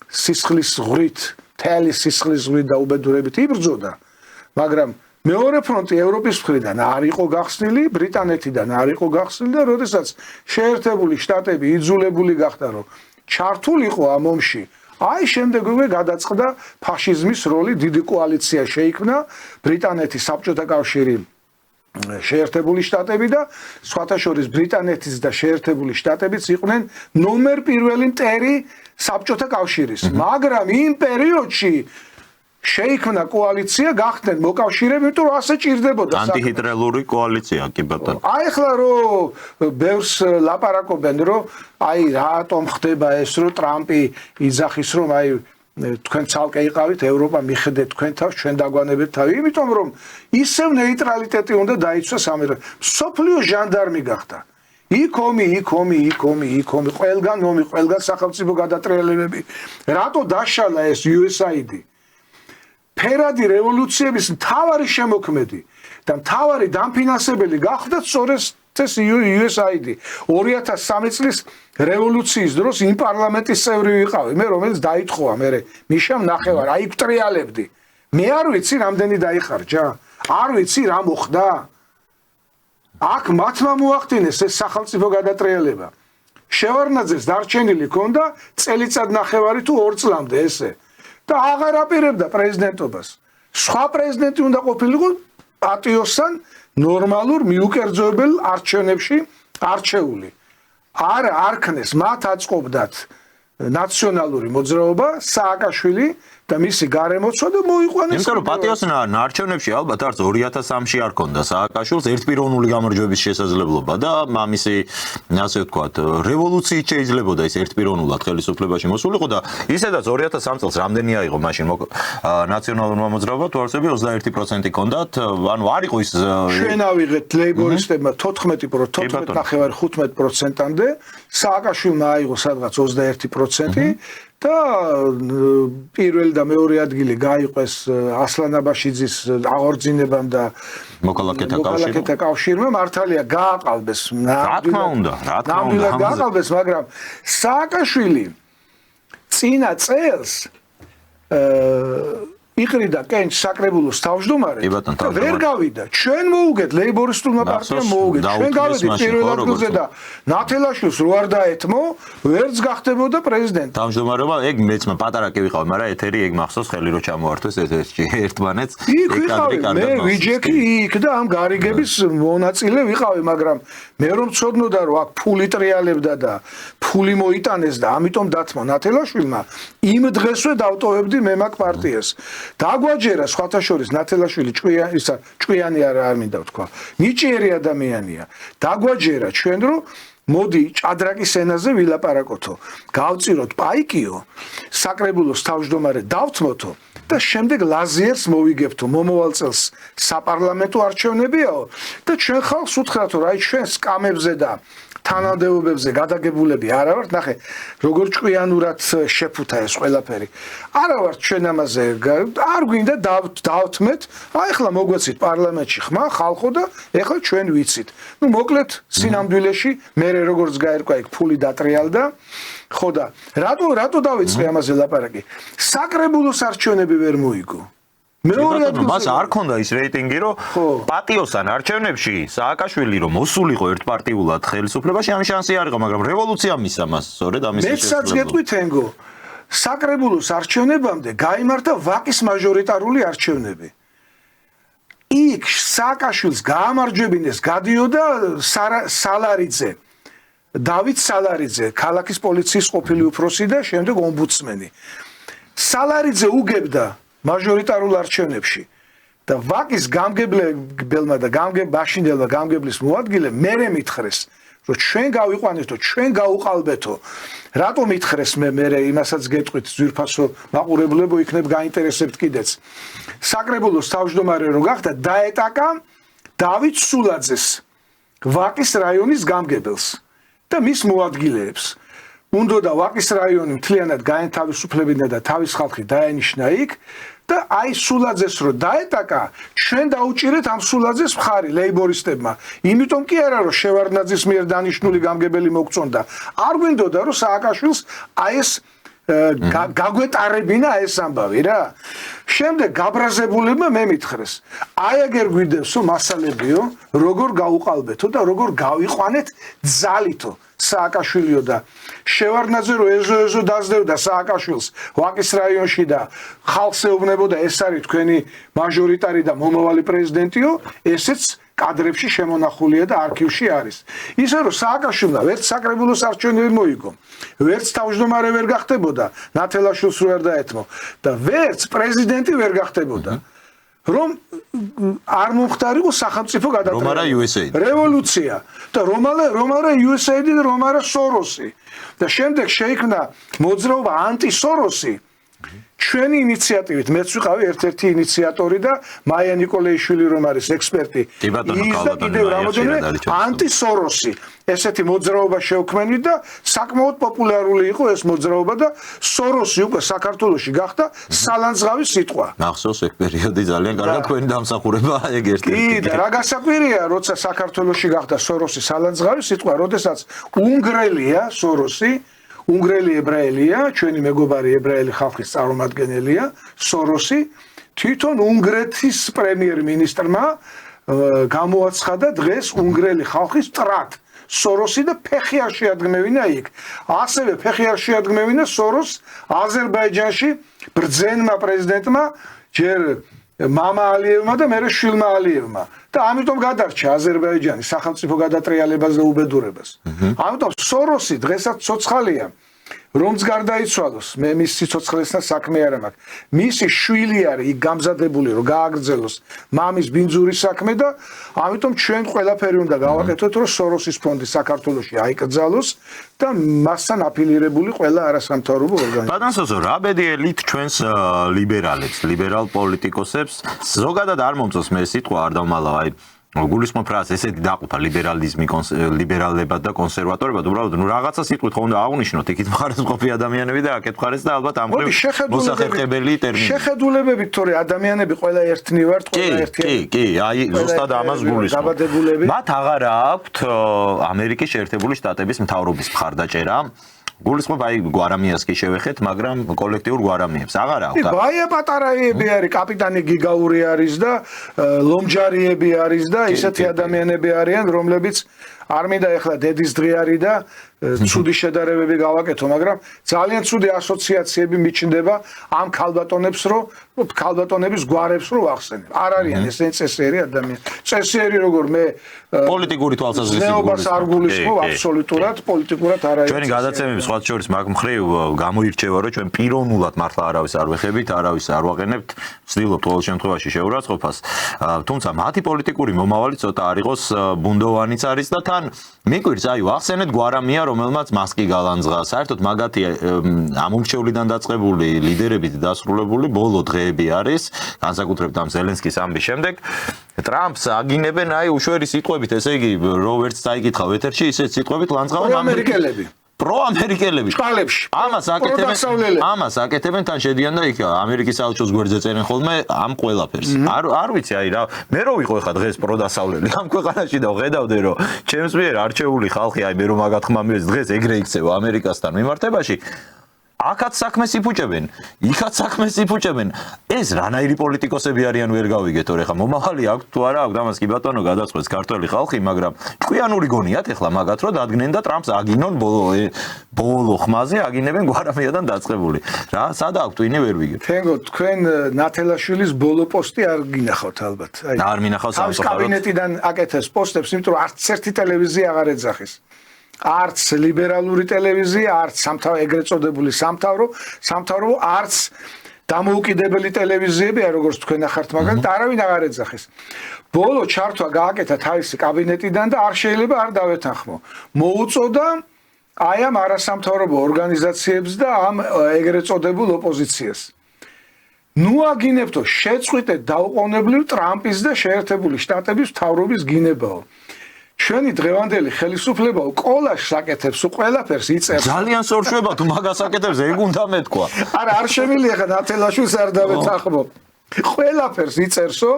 სისხლის ზღვრით, მთელი სისხლის ზღვრით და უბედურებით იბრძოდა, მაგრამ მეორე ფრონტი ევროპის მხრიდან არ იყო გახსნილი, ბრიტანეთიდან არ იყო გახსნილი და როდესაც შეერთებული შტატები იძულებული გახდა რომ ჩართულიყო ამ ომში, აი შემდეგვე გადაწყდა ფაშიზმის როლი, დიდი კოალიცია შეიქმნა, ბრიტანეთი, საბჭოთა კავშირი, შეერთებული შტატები და სხვათა შორის ბრიტანეთის და შეერთებული შტატებიც იყვნენ ნომერ პირველი მტერი საბჭოთა კავშირის. მაგრამ იმ პერიოდში შეიქმნა კოალიცია, გახდნენ მოკავშირეები, იმიტომ რომ ასე ჭირდებოდა.
ანტიჰიტლერული კოალიცია, კი ბატონო.
აი ახლა რომ ბევრს ლაპარაკობენ, რომ აი რატომ ხდება ეს, რომ ტრამპი იძახის, რომ აი თქვენ ცალკე იყავით, ევროპა მიხედეთ თქვენ თავს, ჩვენ დაგვანებეთ თავი, იმიტომ რომ ისევ ნეიტრალიტეტი უნდა დაიცვას ამერიკა. მსოფლიო ჟანდარმი გახდა. იქ ომი, ყველგან ომი, ყველგან სახელმწიფო გადატრიალებები. რატო დაშალა ეს USAID? ფერადი რევოლუციების მთავარი შემოქმედი და მთავარი დამფინანსებელი გახდა სწორედ ეს USAID. 2003 წლის რევოლუციის დროს იმ პარლამენტის წევრი ვიყავი, მე რომელიც დაითხოვა, მე მიშამ ნახევარ, აი ვტრიალებდი. მე არ ვიცი რამდენი დაიხარჯა, არ ვიცი რა მოხდა. აქ მათმა მოახდინეს ეს სახელმწიფო გადატრიალება. შევარდნაძეს დარჩენილი ჰქონდა წელიწად ნახევარი თუ 2 წლამდე ესე. და აღარ აპირებდა პრეზიდენტობას. სხვა პრეზიდენტი უნდა ყოფილიყო პატიოსთან ნორმალურ მიუკერძოებელ არჩევნებში არჩეული. არ ქნეს, მათ აწყობდათ ნაციონალური მოძრაობა, სააკაშვილი და მისი გარემოცვა და მოიყვანეს.
იმიტომ რომ პატიოსთან არჩევნებში ალბათ არც 2003-ში არ ქონდა სააკაშვილს ერთპიროვნული გამარჯვების შესაძლებლობა და ამისი ასე ვთქვათ, რევოლუციით შეიძლებოდა ის ერთპიროვნულად ხელისუფლებაში მოსულიყო და ისედაც 2003 წელს რამდენი აიღო მაშინ ნაციონალურმა მოძრაობამ თვალსები 21% ქონდათ, ანუ არ იყო ის
ჩვენ ავიღეთ ლეიბორისტებმა 14.15%-მდე, სააკაშვილმა აიღო სადღაც 21% და პირველი და მეორე ადგილი გაიყვეს ასლან აბაშიძის აღორძინებამ და მოქალაქეთა კავშირმა. მართალია გააყალბეს,
რა თქმა უნდა,
გააყალბეს, მაგრამ სააკაშვილი წინა წელს იყრიდა კენჭს საკრებულოს თავმჯდომარე და ვერ გავიდა. ჩვენ მოუგეთ ლეიბორისტულმა პარტიამ მოუგეთ. ჩვენ გავედით პირველ ადგილზე და ნათელაშვილს რო არ დაეთმო, ვერც გახდებოდა პრეზიდენტი.
თავმჯდომარეობა ეგ მეც პატარა კი ვიყავ, მაგრამ ეთერი ეგ მახსოვს ხელი რო ჩამოართვეს ეთერში ერთმანეთს.
იქ ვიყავი, მე ვიჯექი იქ და ამ გარიგების მონაწილე ვიყავი, მაგრამ მე რომ ცოდნოდა რომ აქ ფული ტრიალებდა და ფული მოიტანეს და ამიტომ დათმა ნათელაშვილმა, იმ დღესვე დავტოვებდი მე მაგ პარტიას. დაგვაჯერა სხვათა შორის ნათელაშვილი ჭკვიანი არ მინდა ვთქვა. ნიჭიერი ადამიანია. დაგვაჯერა ჩვენ რომ მოდი ჭადრაკის ენაზე ვილაპარაკოთო. გავწიროთ პაიკიო, საკრებულოს თავმჯდომარე დავთმოთო და შემდეგ ლაზიერს მოვიგებთო. მომავალ წელს საპარლამენტო არჩევნებიაო და ჩვენ ხალხს უთხრათო რა ჩვენ სკამებზე და თანამდებობებზე გადაგებულები არა ვართ, ნახე, როგორ ჭკვიანურად შეფუთა ეს ყველაფერი. არა ვართ ჩვენ ამაზე, არ გვინდა დავთმეთ, აი ახლა მოგვეცით პარლამენტში ხმა, ხალხო და ახლა ჩვენ ვიცით. ნუ მოკლედ სინამდვილეში მე როგორც გაერკვა იქ ფული დატრიალდა, ხო და რატო დავიწყე ამაზე ლაპარაკი? საკრებულოს არჩევნები ვერ მოიგო.
მას არ ქონდა ის რეიტინგი, რომ პატიოსთან არჩევნებში სააკაშვილი რომ მოსულიყო ერთპარტიულად ხელისუფლებაში, ამის შანსი არ იყო, მაგრამ რევოლუცია მისცა მას, სწორედ ამის შესაძლებლობა. მეცაც გეტყვით ენგო, საკრებულოს არჩევნებამდე გაიმართა ვაკის მაჟორიტარული არჩევნები. იქ სააკაშვილს გაამარჯვებინეს, გადიოდა სალარიძე, დავით სალარიძე, ქალაქის პოლიციის ყოფილი უფროსი და შემდეგ ომბუდსმენი. სალარიძე უგებდა მაჟორიტარულ არჩევნებში და ვაკის გამგებლებელმა და მაშინდელმა გამგებლის მოადგილემ მერე მითხრეს, რომ ჩვენ გავიყვანეთო, ჩვენ გაუყალბეთო. რატო მითხრეს მე იმასაც გეტყვით, ძვირფასო მაყურებლებო იქნებ გაინტერესებთ კიდეც. საკრებულოს თავმჯდომარე რო გახდა, დაეტაკა დავით სულაძეს, ვაკის რაიონის გამგებელს და მის მოადგილეებს. უნდოდა ვაკის რაიონი მთლიანად გაენთავისუფლებინა და თავის ხალხი დაენიშნა იქ და აი სულაძეს რო დაეტაკა, ჩვენ დაუჭირეთ ამ სულაძეს მხარი ლეიბორისტებმა. იმიტომ კი არა რომ შევარდნაძის მიერ დანიშნული გამგებელი მოგწონდა. არ გვინდოდა რომ სააკაშვილს აი ეს გაგვეტარებინა ეს ამბავი რა. შემდეგ გაბრაზებულებმა მე მითხრეს, აი აგერ გვიდევსო მასალებიო, როგორ გაუყალბეთო და როგორ გავიყვანეთ ძალითო. სააკაშვილიო და შევარდნაძე რო ეზო დაძდევდა სააკაშვილს ვაკის რაიონში და ხალხს ეუბნებოდა ეს არის თქვენი მაჟორიტარი და მომავალი პრეზიდენტიო, ესეც კადრებში შემონახულია და არქივში არის. ისე რომ სააკაშვილმა ვერც საკრებულოს არჩევნები მოიგო, ვერც თავმჯდომარე ვერ გახდებოდა, ნათელაშვილს რო არ დაეთმო და ვერც პრეზიდენტი ვერ გახდებოდა. რომ არ მომხდარიყო სახელმწიფო გადატრიალება. რევოლუცია და რომარა USAID და რომარა სოროსი. და შემდეგ შეიქმნა მოძრაობა ანტი-სოროსი
ჩვენი ინიციატივით მეც ვიყავი ერთ-ერთი ინიციატორი და მაია ნიკოლეიშვილი რომ არის ექსპერტი ის და კიდევ რამოდენიმე ანტისოროსი ესეთი მოძრაობა შევქმნით და საკმაოდ პოპულარული იყო ეს მოძრაობა და სოროსი უკვე საქართველოში გახდა სალანძღავის სიტყვა.
მახსოვს ეგ პერიოდი ძალიან კარგად თქვენი დამსახურება ეგ ერთ-ერთი.
კი და რა გასაკვირია როცა საქართველოში გახდა სოროსი სალანძღავის სიტყვა, როდესაც უნგრელია სოროსი უნგრელი ებრაელია, ჩვენი მეგობარი ებრაელი ხალხის წარმომადგენელია, სოროსი თვითონ უნგრეთის პრემიერ-მინისტრმა გამოაცხადა დღეს უნგრელი ხალხის ტრად. სოროსი და ფეხი არ შეადგმევინა იქ. ასევე ფეხი არ შეადგმევინა სოროს აზერბაიჯანში ბრძენმა პრეზიდენტმა ჯერ მამა ალიევმა და მერე შვილმა ალიევმა. და ამიტომ გადარჩა აზერბაიჯანის სახელმწიფო გადატრიალებას და უბედურებას. ამიტომ სოროსი დღესაც ცოცხალია. რომც გარდაიცვალოს, მე მის სიცოცხლესთან საქმე არ მაქვს. მისი შვილი არის იქ გამზადებული, რომ გააგრძელოს მამის ბინძურის საქმე და ამიტომ ჩვენ ყველაფერი უნდა გავაკეთოთ, რომ სოროსის ფონდი საქართველოში აიკრძალოს და მასთან აფილირებული ყველა არასამთავრობო ორგანიზაცია.
ბატონ სოსო, რა ბედიელით ჩვენს ლიბერალებს, ლიბერალ პოლიტიკოსებს ზოგადად არ მომწონს მე სიტყვა არ დავმალავ, აი გულისხმობ ფრაზას ესეთი დაყოფა ლიბერალიზმი, ლიბერალებად და კონსერვატორებად, უბრალოდ ნუ რაღაცა სიტყვით ხო უნდა აღუნიშნოთ, იქით მხარეს მყოფი ადამიანები და აქეთ მხარეს და ალბათ ამ ხრივ მოსახერხებელი ტერმინი.
შეხედულებებით თორე ადამიანები ყველა ერთნი ვართ, ყველა ერთიანი.
კი, აი ზუსტად ამას გულისხმობ. მათ აღარ აქვთ ამერიკის შეერთებული შტატების მთავრობის მხარდაჭერა. გულისხმობ აი გვარამიას კი შევეხეთ, მაგრამ კოლექტიურ გვარამიებს აღარ აქვთ.
ბაია პატარაები არის, კაპიტანი გიგაური არის და ლომჯარიები არის და ისეთი ადამიანები არიან, რომლებიც არ მინდა ეხლა დედის დღე არის და ცუდი შედარებები გავაკეთო, მაგრამ ძალიან ცუდი ასოციაციები მიჩნდება ამ ქალბატონებს, რომ ქალბატონების გვარებს რო ვახსენებ. არ არიან ესენი წესიერი ადამიანები. წესიერი როგორ მე
პოლიტიკური თვალსაზრისით
გულისხმობ, არ გულისხმობ აბსოლუტურად, პოლიტიკურად არ არის.
ჩვენი გადაცემები სხვა შორის მაგ მხრივ გამოირჩევა, რომ ჩვენ პიროვნულად მართლა არავის არ ვეხებით, არავის არ ვაყენებთ, ვცდილობთ ყოველ შემთხვევაში შეურაცხყოფას. თუმცა მათი პოლიტიკური მომავალი ცოტა არ იყოს ბუნდოვანიც არის და თან მიგვირს აი ვახსენეთ გვარამია რომელმაც მასკი გალანძღა. საერთოდ მაგათი ამომრჩევლიდან დაწყებული ლიდერებით დასრულებული ბოლო დღეები არის, განსაკუთრებით ამ ზელენსკის ამბის შემდეგ. ტრამპს აგინებენ აი უშვერი სიტყვებით, ესე იგი როვერტს წაიკითხავ ეთერში, ისეთ სიტყვებით ლანძღავენ
ამერიკელები.
პროამერიკელები
შყალებში.
ამას აკეთებენ თან შედიან და იქ ამერიკის საელჩოს გვერდზე წერენ ხოლმე ამ ყველაფერს. არ ვიცი აი რა, მე რო ვიყო ხა დღეს პროდასავლელი ამ ქვეყანაში და ვხედავდე რომ ჩემს მიერ არჩეული ხალხი აი მე რომ მაგათ ხმა მიეც დღეს ეგრე იქცევა ამერიკასთან მიმართებაში. აქაც საქმეს იფუჭებენ, იქაც საქმეს იფუჭებენ. ეს რანაირი პოლიტიკოსები არიან ვერ გავიგეთ, თორე ხა მომავალი აქვს თუ არა აქვს, ამას კი ბატონო გადაწყვეტს ქართველი ხალხი, მაგრამ ჭკვიანური გონიათ ეხლა მაგათ რომ დადგნენ და ტრამპს აგინონ ბოლო ხმაზე აგინებენ გვარამიადან დაწყებული. რა, სადა აქვს ტვინი ვერ ვიგებ.
თქვენ ნათელაშვილის ბოლო პოსტი არ გინახავთ ალბათ.
არ მინახავ
სამწუხაროდ. კაბინეტიდან აკეთეს პოსტებს, იმიტომ რომ არც ერთი ტელევიზია აღარ ეძახის. არც ლიბერალური ტელევიზია, არც ეგრეთ წოდებული სამთავრო, არც დამოუკიდებელი ტელევიზიები, როგორც თქვენ ახართ მაგალითად, არავინ აღარ ეძახის. ბოლო ჩართვა გააკეთა თავისი კაბინეტიდან და არ შეიძლება არ დავეთანხმო. მოუწოდა აი ამ არასამთავრობო ორგანიზაციებს და ამ ეგრეთ წოდებულ ოპოზიციას. ნუ აგინებთო, შეწყვიტეთ დაუყოვნებლივ ტრამპის და შეერთებული შტატების მთავრობის გინებაო. ჩვენი დღევანდელი ხელისუფლება ყოლაშს აკეთებს, ყველაფერს იწერს.
ძალიან სორშვება თუ მაგას აკეთებს, ეგ უნდა მეთქვა.
არა, არ შემიძლია ხა ნათელაშვილს არ დავეთანხმო. ყველაფერს იწერსო.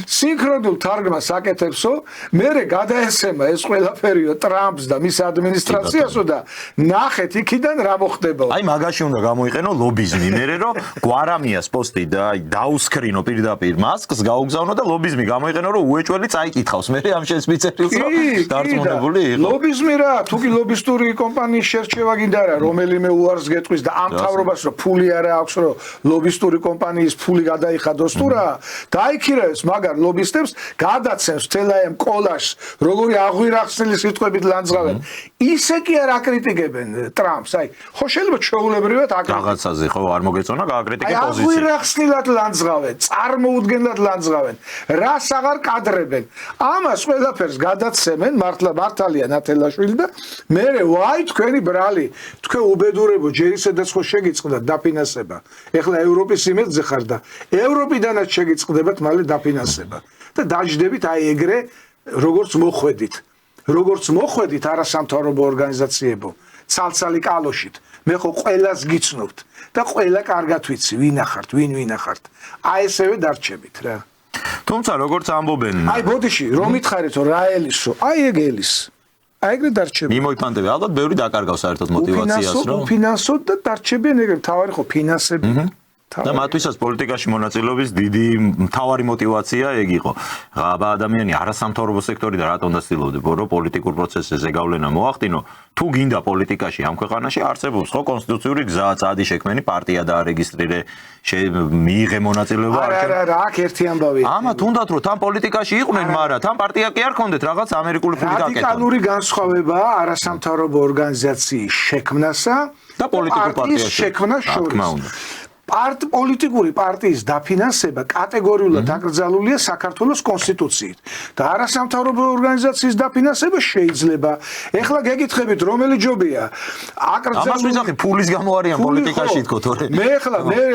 სინქრონულ თარგმანს აკეთებსო, მერე გადაესება ეს ყველაფერიო ტრამპს და მის ადმინისტრაციასო და ნახეთ იქიდან რა მოხდებაო.
აი მაგაში უნდა გამოიყენო ლობიზმი, მერე რომ გვარამიას პოსტი და აი დაუსქრინო პირდაპირ მასკს გაუგზავნო და ლობიზმი გამოიყენო რომ უეჭველი წაიკითხავს, მერე ამ შენს მიწეtildeს რომ დარწმუნებული იყო.
ლობიზმი რა, თუ კი ლობისტური კომპანიის შერჩევა გინდა რა, რომელიმე უარს გეტყვის და ამ თავრობას რომ ფული არა აქვს რომ ლობისტური კომპანიის ფული გადაიხადოს თუ რა, დაიქირა აწევს მაგარ ლობისტებს, გადაცემს მთელ ამ კოლაჟს, როგორი აღვირახსნილი სიტყვებით ლანძღავენ. ისე კი არ აკრიტიკებენ ტრამპს, აი, ხო შეიძლება ჩვეულებრივად
რაღაცაზე ხო არ მოგეწონა გააკრიტიკე პოზიცია.
აღვირახსნილად ლანძღავენ, წარმოუდგენლად ლანძღავენ, რას აღარ კადრებენ. ამას ყველაფერს გადაცემენ მართალია ნათელაშვილი და მერე ვაი თქვენი ბრალი, თქვენ უბედურებო ჯერისედაც ხო შეგიწყდა დაფინანსება. ეხლა ევროპის იმედზე ხარ და ევროპიდანაც შეგიწყდებათ მალე დაფინანსება. და დაждდებით აი ეგრე როგორც მოხვედით არასამთავრობო ორგანიზაციებო, ცალცალი კალოშით. მე ხო ყველას გიცნობთ და ყველა კარგად ვიცი ვინ ახართ, ვინ ახართ. აი ესევე დარჩებით რა.
თუმცა როგორც ამბობენ
აი ბოდიში რომ ითხარით რა ელისო, აი ეგ ელის. აი ეგრე დარჩები.
მიმოიფანტები, ალბათ ბევრი დაკარგავს საერთოდ мотиваციას, რომ
უფინანსოდ და დარჩებიან ეგრე მთავარი ხო ფინანსები.
და მათთვისაც პოლიტიკაში მონაწილეობის დიდი მთავარი мотиваცია ეგ იყო. აბა ადამიანი არასამთავრობო სექტორი და რატომ დასtildeობდება, რომ პოლიტიკურ პროცესზე ზეგავლენა მოახდინო, თუ გინდა პოლიტიკაში ამ ქვეყანაში არსებობს ხო კონსტიტუციური გზა, წადი შექმენი პარტია და არეგისტრირე, მიიღე მონაწილეობა არჩევნებში.
არა, აქ ერთი ამბავია.
ამა თუნდაც რომ თან პოლიტიკაში იყვნენ, მაგრამ თან პარტია კი არ ქონდეთ, რაღაც ამერიკული ფული გაკეთონ.
რადიკალური განსხვავებაა არასამთავრობო ორგანიზაციის შექმნასა
და პოლიტიკურ პარტიას
შექმნას შორის. პოლიტიკური პარტიის დაფინანსება კატეგორიულად აკრძალულია საქართველოს კონსტიტუციით და არასამთავრობო ორგანიზაციის დაფინანსება შეიძლება. ეხლა გეკითხებით რომელი ჯობია?
ამას ვიზახი ფულის გამო არიან პოლიტიკაში თქო თორე.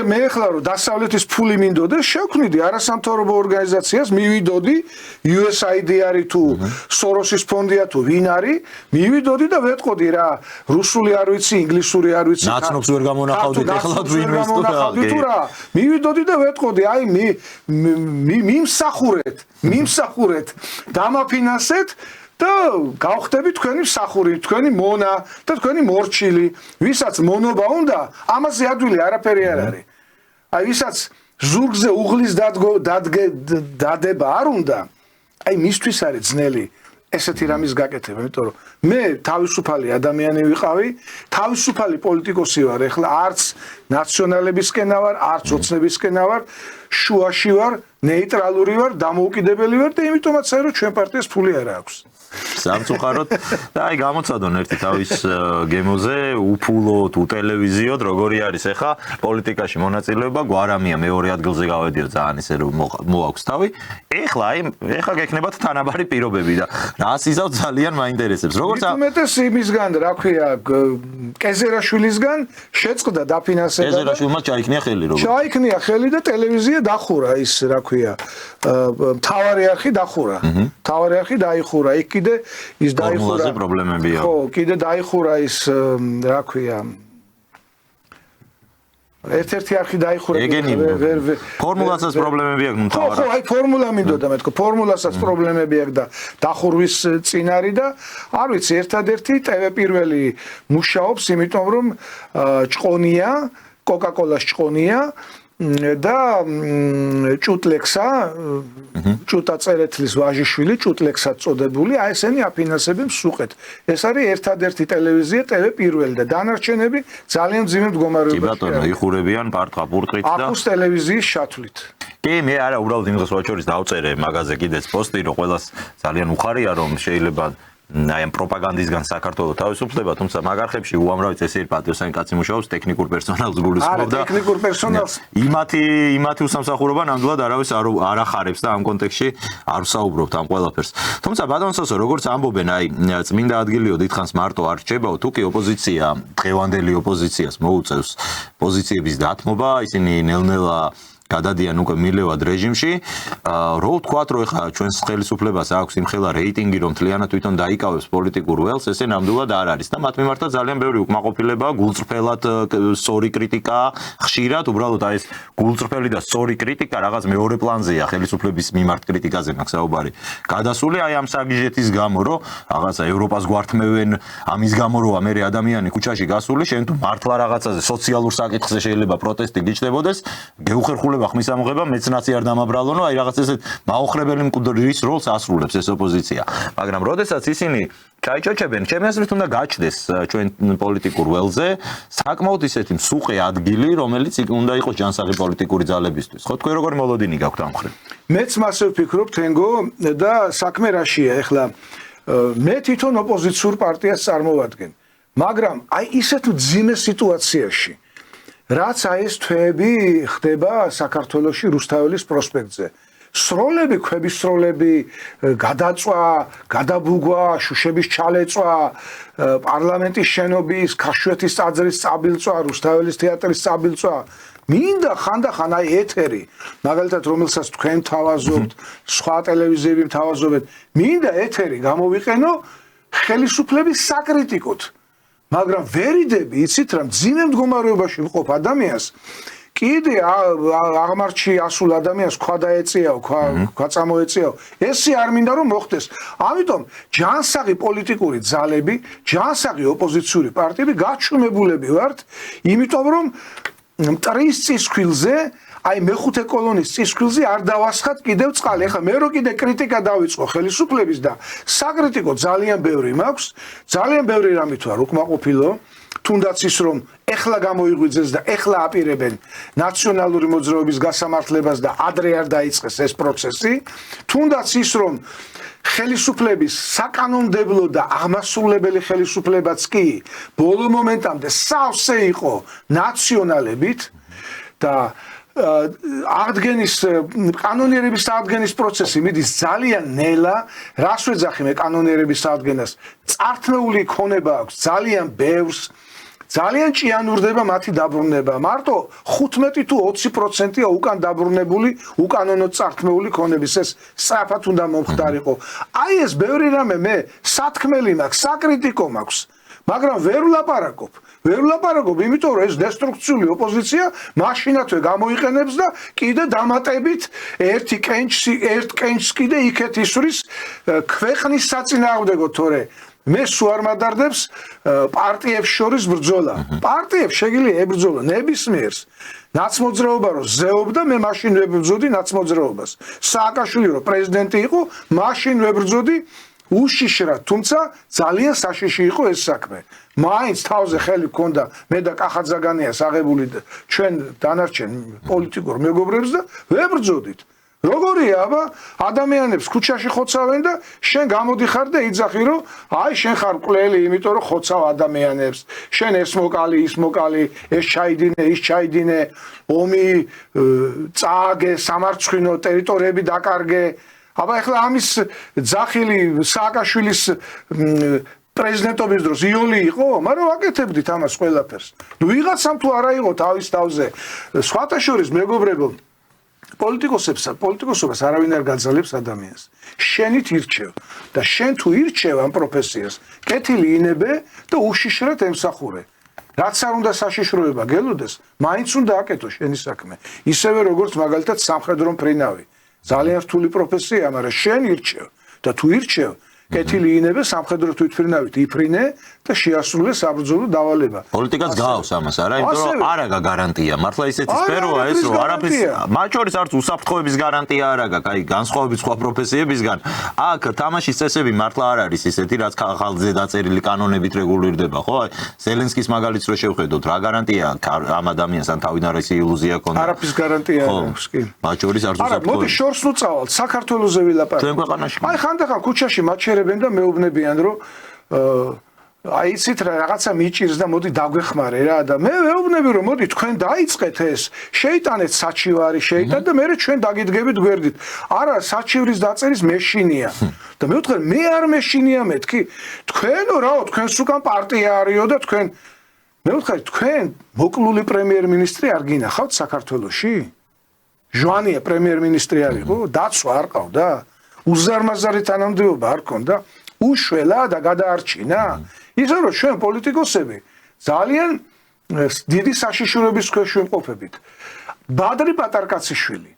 მე ეხლა რომ დასავლეთის ფული მინდოდეს, შევქმნიდი არასამთავრობო ორგანიზაციას, მივიდოდი USAID არის თუ სოროსის ფონდია თუ ვინ არის, მივიდოდი და ვეტყოდი რა, რუსული არ ვიცი, ინგლისური არ ვიცი.
ნაცნობს ვერ გამონახავდით, ეხლა თუ ინვესტორია
მივიდოდი და ვეტყოდი, აი მიმსახურეთ, დამაფინანსეთ და გავხდები თქვენი მსახური, თქვენი მონა და თქვენი მორჩილი, ვისაც მონობა უნდა, ამაზე ადვილი არაფერი არ არის. აი ვისაც ზურგზე უღლის დადება არ უნდა, აი მისთვის არის ძნელი ესეთი რამის გაკეთება, იმიტომ რომ მე თავისუფალი ადამიანი ვიყავი, თავისუფალი პოლიტიკოსი ვარ, ეხლა არც ნაციონალებისკენ ვარ, არც ოცნებისკენ ვარ, შუაში ვარ, ნეიტრალური ვარ, დამოუკიდებელი ვარ და იმიტომაც არის რომ ჩვენ პარტიას ფული არ აქვს.
სამწუხაროდ და აი გამოცადონ ერთი თავის გემოზე უფულოდ, უტელევიზიოდ, როგორი არის ახლა პოლიტიკაში მონაწილეობა, გვარამია მეორე ადგილზე გავედიო ძალიან ისე რომ მოაქვს თავი. ეხლა გექნებათ თანაბარი პირობები და რას იზავ ძალიან მაინტერესებს. როგორც
უმეტეს იმისგან, რა ქვია, კეზერაშვილისგან შეწყდა დაფინანსება.
კეზერაშვილმა ჩაიქნია ხელი როგორ.
ჩაიქნია ხელი და ტელევიზია დახურა ის, რა ქვია, მთავარი არხი დახურა. მთავარი არხი დაიხურა. იქ კიდე ის დაიხურა.
ფორმულაზე პრობლემებია.
ხო, კიდე დაიხურა ის, რა ქვია, ერთ-ერთი არხი დაიხურა.
ფორმულასაც პრობლემები აქვს მთავარ.
ხო, აი ფორმულა მინდოდა მე თქო, ფორმულასაც პრობლემები აქვს და დახურვის წინარი და არ ვიცი, ერთადერთი TV პირველი მუშაობს, იმიტომ რომ ჭყონია, Coca-Cola-ს ჭყონია და ჭუტლექსა, ჭუტა წერეთლის ვაჟიშვილი, ჭუტლექსად წოდებული, აი ესენი აფინანსებენ სუყეთ. ეს არის ერთადერთი ტელევიზია TV პირველი და დანარჩენები ძალიან მძიმე მდგომარეობაში.
კი ბატონო, იხურებიან პარტყა პურტყით და
აკუს ტელევიზიის შათვლით.
კი, მე არა, უბრალოდ იმას ვაჩორის დავწერე მაგაზე კიდეც პოსტი, რომ ყველას ძალიან უხარია, რომ შეიძლება აი ამ პროპაგანდისგან საქართველოს თავისუფლდება, თუმცა მაგ არხებში უამრავი წესიერი პატრიოტული კაცი მუშაობს, ტექნიკურ პერსონალს გულისხმობს და
ტექნიკურ პერსონალს
იმათი უსამსახურობა ნამდვილად არავის არ ახარებს და ამ კონტექსტში არ ვსაუბრობთ ამ ყველაფერს. თუმცა ბატონსო, როგორც ამბობენ, აი წმინდა ადგილიო დიდხანს მარტო არ რჩებაო, თუ კი ოპოზიცია, დღევანდელი ოპოზიციას მოუწევს პოზიციების დათმობა, ისინი ნელ-ნელა გადადიან უკვე მილევად რეჟიმში, რო ვთქვათ, რომ ეხლა ჩვენს ხელისუფლებას აქვს იმხელა რეიტინგი, რომ მთლიანად თვითონ დაიკავებს პოლიტიკურ ველს, ესე ნამდვილად არ არის და მათ მიმართაც ძალიან ბევრი უკმაყოფილება, გულწრფელად სწორი კრიტიკა, ხშირად უბრალოდ აი ეს გულწრფელი და სწორი კრიტიკა რაღაც მეორე პლანზეა ხელისუფლების მიმართ კრიტიკაზე მაქვს საუბარი. გადასული აი ამ საგიჟეთის გამო, რომ რაღაცა ევროპას გვართმევენ, ამის გამო რომ ამერე ადამიანი ქუჩაში გასული, შენ თუ მართლა რაღაცაზე სოციალურ საკითხზე შეიძლება პროტესტი გიჩნდებოდეს, გეუხერხული ეხმაურება ხმის ამოღება, მეც ნაცი არ დამაბრალონო, აი რაღაც ესეთ მაოხრებელი მკვდრის როლს ასრულებს ეს ოპოზიცია. მაგრამ როდესაც ისინი ჩაიჭოჭებენ, ჩემი აზრით უნდა გაჩნდეს ჩვენ პოლიტიკურ ველზე საკმაოდ ისეთი მსუყე ადგილი, რომელიც უნდა იყოს ჯანსაღი პოლიტიკური ძალებისთვის. ხო, თქვენ როგორი მოლოდინი გაქვთ ამ მხრივ?
მეც მასე ვფიქრობ, თენგო და საქმე რაშია ახლა მე თვითონ ოპოზიციურ პარტიას წარმოვადგენ, მაგრამ აი ისეთ ძიმე სიტუაციაში, რაც აი ეს თვეები ხდება საქართველოში რუსთაველის პროსპექტზე. სროლები, ქვების სროლები, გადაწვა, გადაბუგვა, შუშების ჩალეწვა, პარლამენტის შენობის, ქაშვეთის ტაძრის წაბილწვა, რუსთაველის თეატრის წაბილწვა. მინდა ხანდახან აი ეთერი, მაგალითად რომელსაც თქვენ თავაზობთ, სხვა ტელევიზიები თავაზობენ, მინდა ეთერი გამოვიყენო ხელისუფლების საკრიტიკოდ. მაგრამ ვერიდები, იცით რა, ძიმე მდგომარეობაში მყოფ ადამიანს კიდე აღმარჩი ასულ ადამიანს ქვა დაეწიაო, ქვა წამოეწიაო. ესე არ მინდა რომ მოხდეს. ამიტომ ჯანსაღი პოლიტიკური ძალები, ჯანსაღი ოპოზიციური პარტიები გაჩვენებულები ვართ, იმიტომ რომ მტრის წისქვილზე, აი მეხუთე კოლონის წისქვილზე არ დავასხათ კიდევ წყალი. ეხლა მე რო კიდე კრიტიკა დავიწყო ხელისუფლების და საკრიტიკო ძალიან ბევრი მაქვს, ძალიან ბევრი რამით ვარ უკმაყოფილო. თუნდაც ის რომ ეხლა გამოიღვიძეს და ეხლა აპირებენ ნაციონალური მოძრაობის გასამართლებას და ადრე არ დაიწყეს ეს პროცესი, თუნდაც ის რომ ხელისუფლების საკანონმდებლო და აღმასრულებელი ხელისუფლებაც კი ბოლო მომენტამდე სავსე იყო ნაციონალებით და აღდგენის კანონიერების აღდგენის პროცესი მიდის ძალიან ნელა, რას ვეძახი მე კანონიერების აღდგენას, წართმეული ქონება აქვს ძალიან ბევრს, ძალიან ჭიანურდება მათი დაბრუნება. მარტო 15 თუ 20%-ია უკან დაბრუნებული, უკანონოდ წართმეული ქონების, ეს სწრაფად უნდა მომხდარიყო. აი ეს ბევრი რამე მე სათქმელი მაქვს, საკრიტიკო მაქვს, მაგრამ ვერ ვლაპარაკობ. ვერ ვლაპარაკობ, იმიტომ რომ ეს დესტრუქციული ოპოზიცია მაშინათვე გამოიყენებს და კიდე დამატებით ერთ კენჭს კიდე იქეთ ისვრის ქვეყნის საწინააღმდეგო, თორე მე სულ არ მადარდებს პარტიებს შორის ბრძოლა. პარტიებს შეგიძლია ებრძოლო ნებისმიერს. ნაცმოძრაობა რო ზეობდა, მე მაშინ ვებრძოდი ნაცმოძრაობას. სააკაშვილი რო პრეზიდენტი იყო, მაშინ ვებრძოდი უშიშრად, თუმცა ძალიან საშიში იყო ეს საქმე. მაინც თავზე ხელი გქონდა მე და კახაძაგანიას აღებული ჩვენ დანარჩენ პოლიტიკურ მეგობრებს და ვებრძოდით. როგორია, აბა, ადამიანებს ქუჩაში ხოცავენ და შენ გამოდიხარ და იძახი რომ აი შენ ხარ მკვლელი, იმიტომ რომ ხოცავ ადამიანებს. შენ ეს მოკალი, ის მოკალი, ეს ჩაიდინე, ის ჩაიდინე, ომი წააგე, სამარცხვინო ტერიტორიები დაკარგე. აბა ეხლა ამის ძახილი სააკაშვილის პრეზიდენტობის დროს იოლი იყო, მაგრამ ვაკეთებდით ამას ყველაფერს. ნუ ვიღაცამ თუ არა იყო თავის თავზე. სხვათა შორის მეგობრებო, პოლიტიკოსობას არავინ არ გაძალებს ადამიანს. შენით ირჩევ და შენ თუ ირჩევ ამ პროფესიას, კეთილი ინებე და უშიშრად ემსახურე. რაც არ უნდა საშიშროება გელოდეს, მაინც უნდა აკეთო შენი საქმე. ისევე როგორც მაგალითად სამხედრო მფრინავი. ძალიან რთული პროფესია, მაგრამ შენ ირჩევ და თუ ირჩევ, კეთილი ინებე სამხედრო თვითმფრინავით იფრინე და შეასრულე საბრძოლო დავალება.
პოლიტიკას გავს ამას, არა, იმიტომ რომ არ აქვს გარანტია. მართლა ისეთი სფეროა ეს, რომ არაფერს მათ შორის არც უსაფრთხოების გარანტია არ აქვს, აი განსხვავებით სხვა პროფესიებისგან. აქ თამაშის წესები მართლა არ არის ისეთი, რაც ხალხზე დაწერილი კანონებით რეგულირდება, ხო? აი ზელენსკის მაგალითს რო შევხედოთ, რა გარანტია ამ ადამიანს ან თავიდან არის ილუზია ქონდა.
არაფრის გარანტია არ აქვს კი.
მათ შორის არც უსაფრთხოება.
არა, მოდი შორს ნუ წავალთ, საქართველოზე ვილაპარაკოთ.
ჩვენ ქვეყანაში.
აი ხანდახან ქუჩაში მაჩერებენ და მეუბნებიან, რომ აი იცით რა რაღაცა მიჭირს და მოდი დაგვეხმარე რა და მე ვეუბნები რომ მოდი თქვენ დაიწყეთ ეს შეიტანეთ საჩივარი შეიტან და მე ჩვენ დაგიდგებით გვერდით არა საჩივრის დაწერის მეშინია და მე ვთქვი მე არ მეშინია მეთქი თქვენო რაო თქვენს უკან პარტია არისო და თქვენ მე ვთქვი თქვენ მოკლული პრემიერ-მინისტრი არ გინახავთ საქართველოში ჟვანია პრემიერ-მინისტრი არისო დაცვა არ ყავდა უზარმაზარი თანამდებობა არ ქონდა უშველა და გადაარჩინა ისე რომ ჩვენ პოლიტიკოსები ძალიან დიდი საშიშროების ქვეშ ვიმყოფებით ბადრი პატარკაციშვილი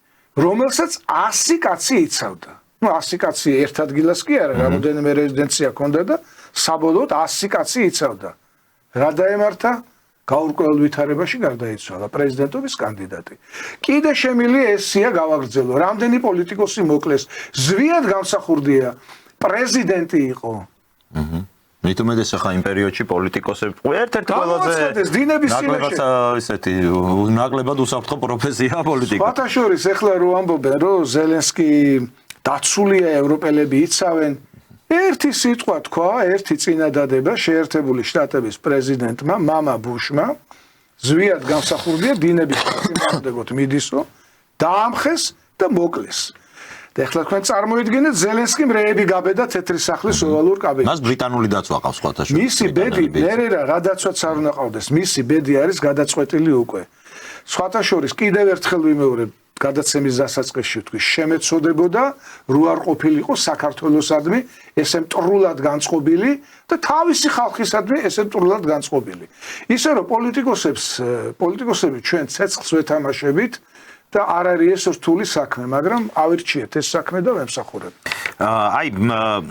რომელსაც 100 კაცი იცავდა ну 100 კაცი ერთ ადგილას კი არა რამოდენიმე რეზიდენცია ქონდა და საბოლოოდ 100 კაცი იცავდა რა დაემართა გაურკვეველ ვითარებაში გარდაიცვალა პრეზიდენტობის კანდიდატი. კიდე შემილია ეს სია გავაგრძელო. რამდენი პოლიტიკოსი მოკლეს, ზვიად გამსახურდია, პრეზიდენტი იყო.
მით უმეტეს ახლა იმ პერიოდში პოლიტიკოსები ერთ-ერთი
გამოაცხადეს დინების
ნაკლებად ისეთი ნაკლებად უსაფრთხო პროფესია პოლიტიკა.
სხვათა შორის ეხლა რო ამბობენ, რომ ზელენსკი დაცულია ევროპელები იცავენ, ერთი სიტყვა თქვა, ერთი წინადადება შეერთებული შტატების პრეზიდენტმა, მამა ბუშმა, ზვიად გამსახურდია დინების წინააღმდეგოდ მიდისო, დაამხეს და მოკლეს. და ეხლა თქვენ წარმოიდგინეთ ზელენსკიმ რეები გაბედა თეთრი სახლის ოვალურ კაბინეტში.
მას ბრიტანული დაცვა ყავს სხვათა შორის.
მისი ბედი მერერა რა დაცვაც არ უნდა ყავდეს. მისი ბედი არის გადაწყვეტილი უკვე. სხვათა შორის კიდევ ერთხელ ვიმეორებ გადაცემის დასაწყისში ვთქვი, შემეცოდებოდა რო არ ყოფილიყო საქართველოსადმი ესე მტრულად განწყობილი და თავისი ხალხისადმი ესე მტრულად განწყობილი. ისე რომ პოლიტიკოსები ჩვენ ცეცხლს ვეთამაშებით და არ არის ეს რთული საქმე, მაგრამ ავირჩიეთ ეს საქმე და ვემსახურებ.
აი,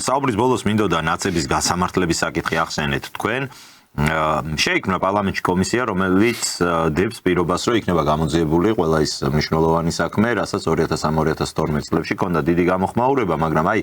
საუბრის ბოლოს მინდოდა ნაცების გასამართლების საკითხი ახსენეთ თქვენ. შეიქმნა პარლამენტში კომისია, რომელიც დებს პირობას, რომ იქნება გამოძიებული ყველა ის მნიშვნელოვანი საქმე, რასაც 2003-2012 წლებში ჰქონდა დიდი გამოხმაურება, მაგრამ აი,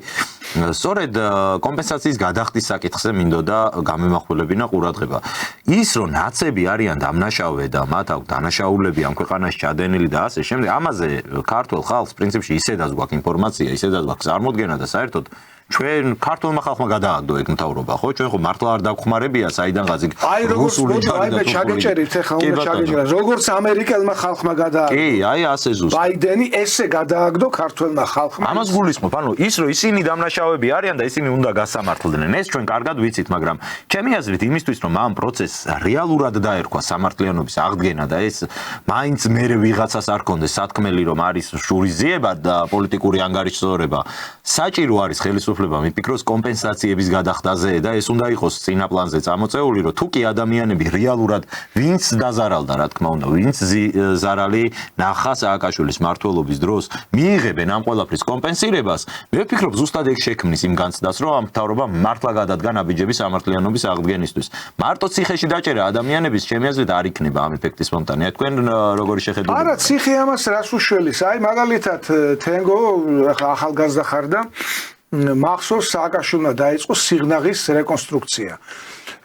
სწორედ კომპენსაციის გადახდის საკითხზე მინდოდა გამემახვილებინა ყურადღება. ის რომ ნაცები არიან დამნაშავე და მათ აქვს დანაშაულები ამ ქვეყანაში ჩადენილი და ასე შემდეგ, ამაზე ქართულ ხალხს პრინციპში ისედაც გვაქვს ინფორმაცია, ისედაც გვაქვს წარმოდგენა და საერთოდ ჩვენ ქართულმა ხალხმა გადააგდო ეგ მთავრობა, ხო? ჩვენ ხო მართლა არ დაგხმარებია საიდან ღაზი
რუსული ჯარი და ჩაგეჭერით ახლა უნდა ჩაგეჭეროთ. როგორც ამერიკელმა ხალხმა გადააგდო.
კი, აი ასე ზუსტ.
ბაიდენი ესე გადააგდო ქართულმა ხალხმა.
ამას გულისხმობ, ანუ ის რომ ისინი დამნაშავეები არიან და ისინი უნდა გასამართლდნენ. ეს ჩვენ კარგად ვიცით, მაგრამ ჩემი აზრით იმისთვის რომ ამ პროცესს რეალურად დაერქვა სამართლიანობის აღდგენა და ეს მაინც მერე ვიღაცას არ კონდეს სათქმელი რომ არის შურიზიება და პოლიტიკური ანგარიშსწორება, საჭირო არის ხელისუფლება მიფიქროს კომპენსაციების გადახდაზე და ეს უნდა იყოს წინა პლანზე წამოწეული, რომ თუ კი ადამიანები რეალურად ვინც დაზარალდა, რა თქმა უნდა, ვინც ზარალი ნახა სააკაშვილის მმართველობის დროს, მიიღებენ ამ ყველაფრის კომპენსირებას, მე ვფიქრობ ზუსტად ეგ შექმნის იმ განცდას, რომ ამ მთავრობამ მართლა გადადგა ნაბიჯები სამართლიანობის აღდგენისთვის. მარტო ციხეში დაჭერა ადამიანების ჩემი აზრით არ იქნება ამ ეფექტის მომტანი. თქვენ როგორი შეხედულება?
არა, ციხე ამას რას უშველის? აი მაგალითად თენგო ახალგაზრდა ხარ და მახსოვს სააკაშვილმა დაიწყო სიღნაღის რეკონსტრუქცია.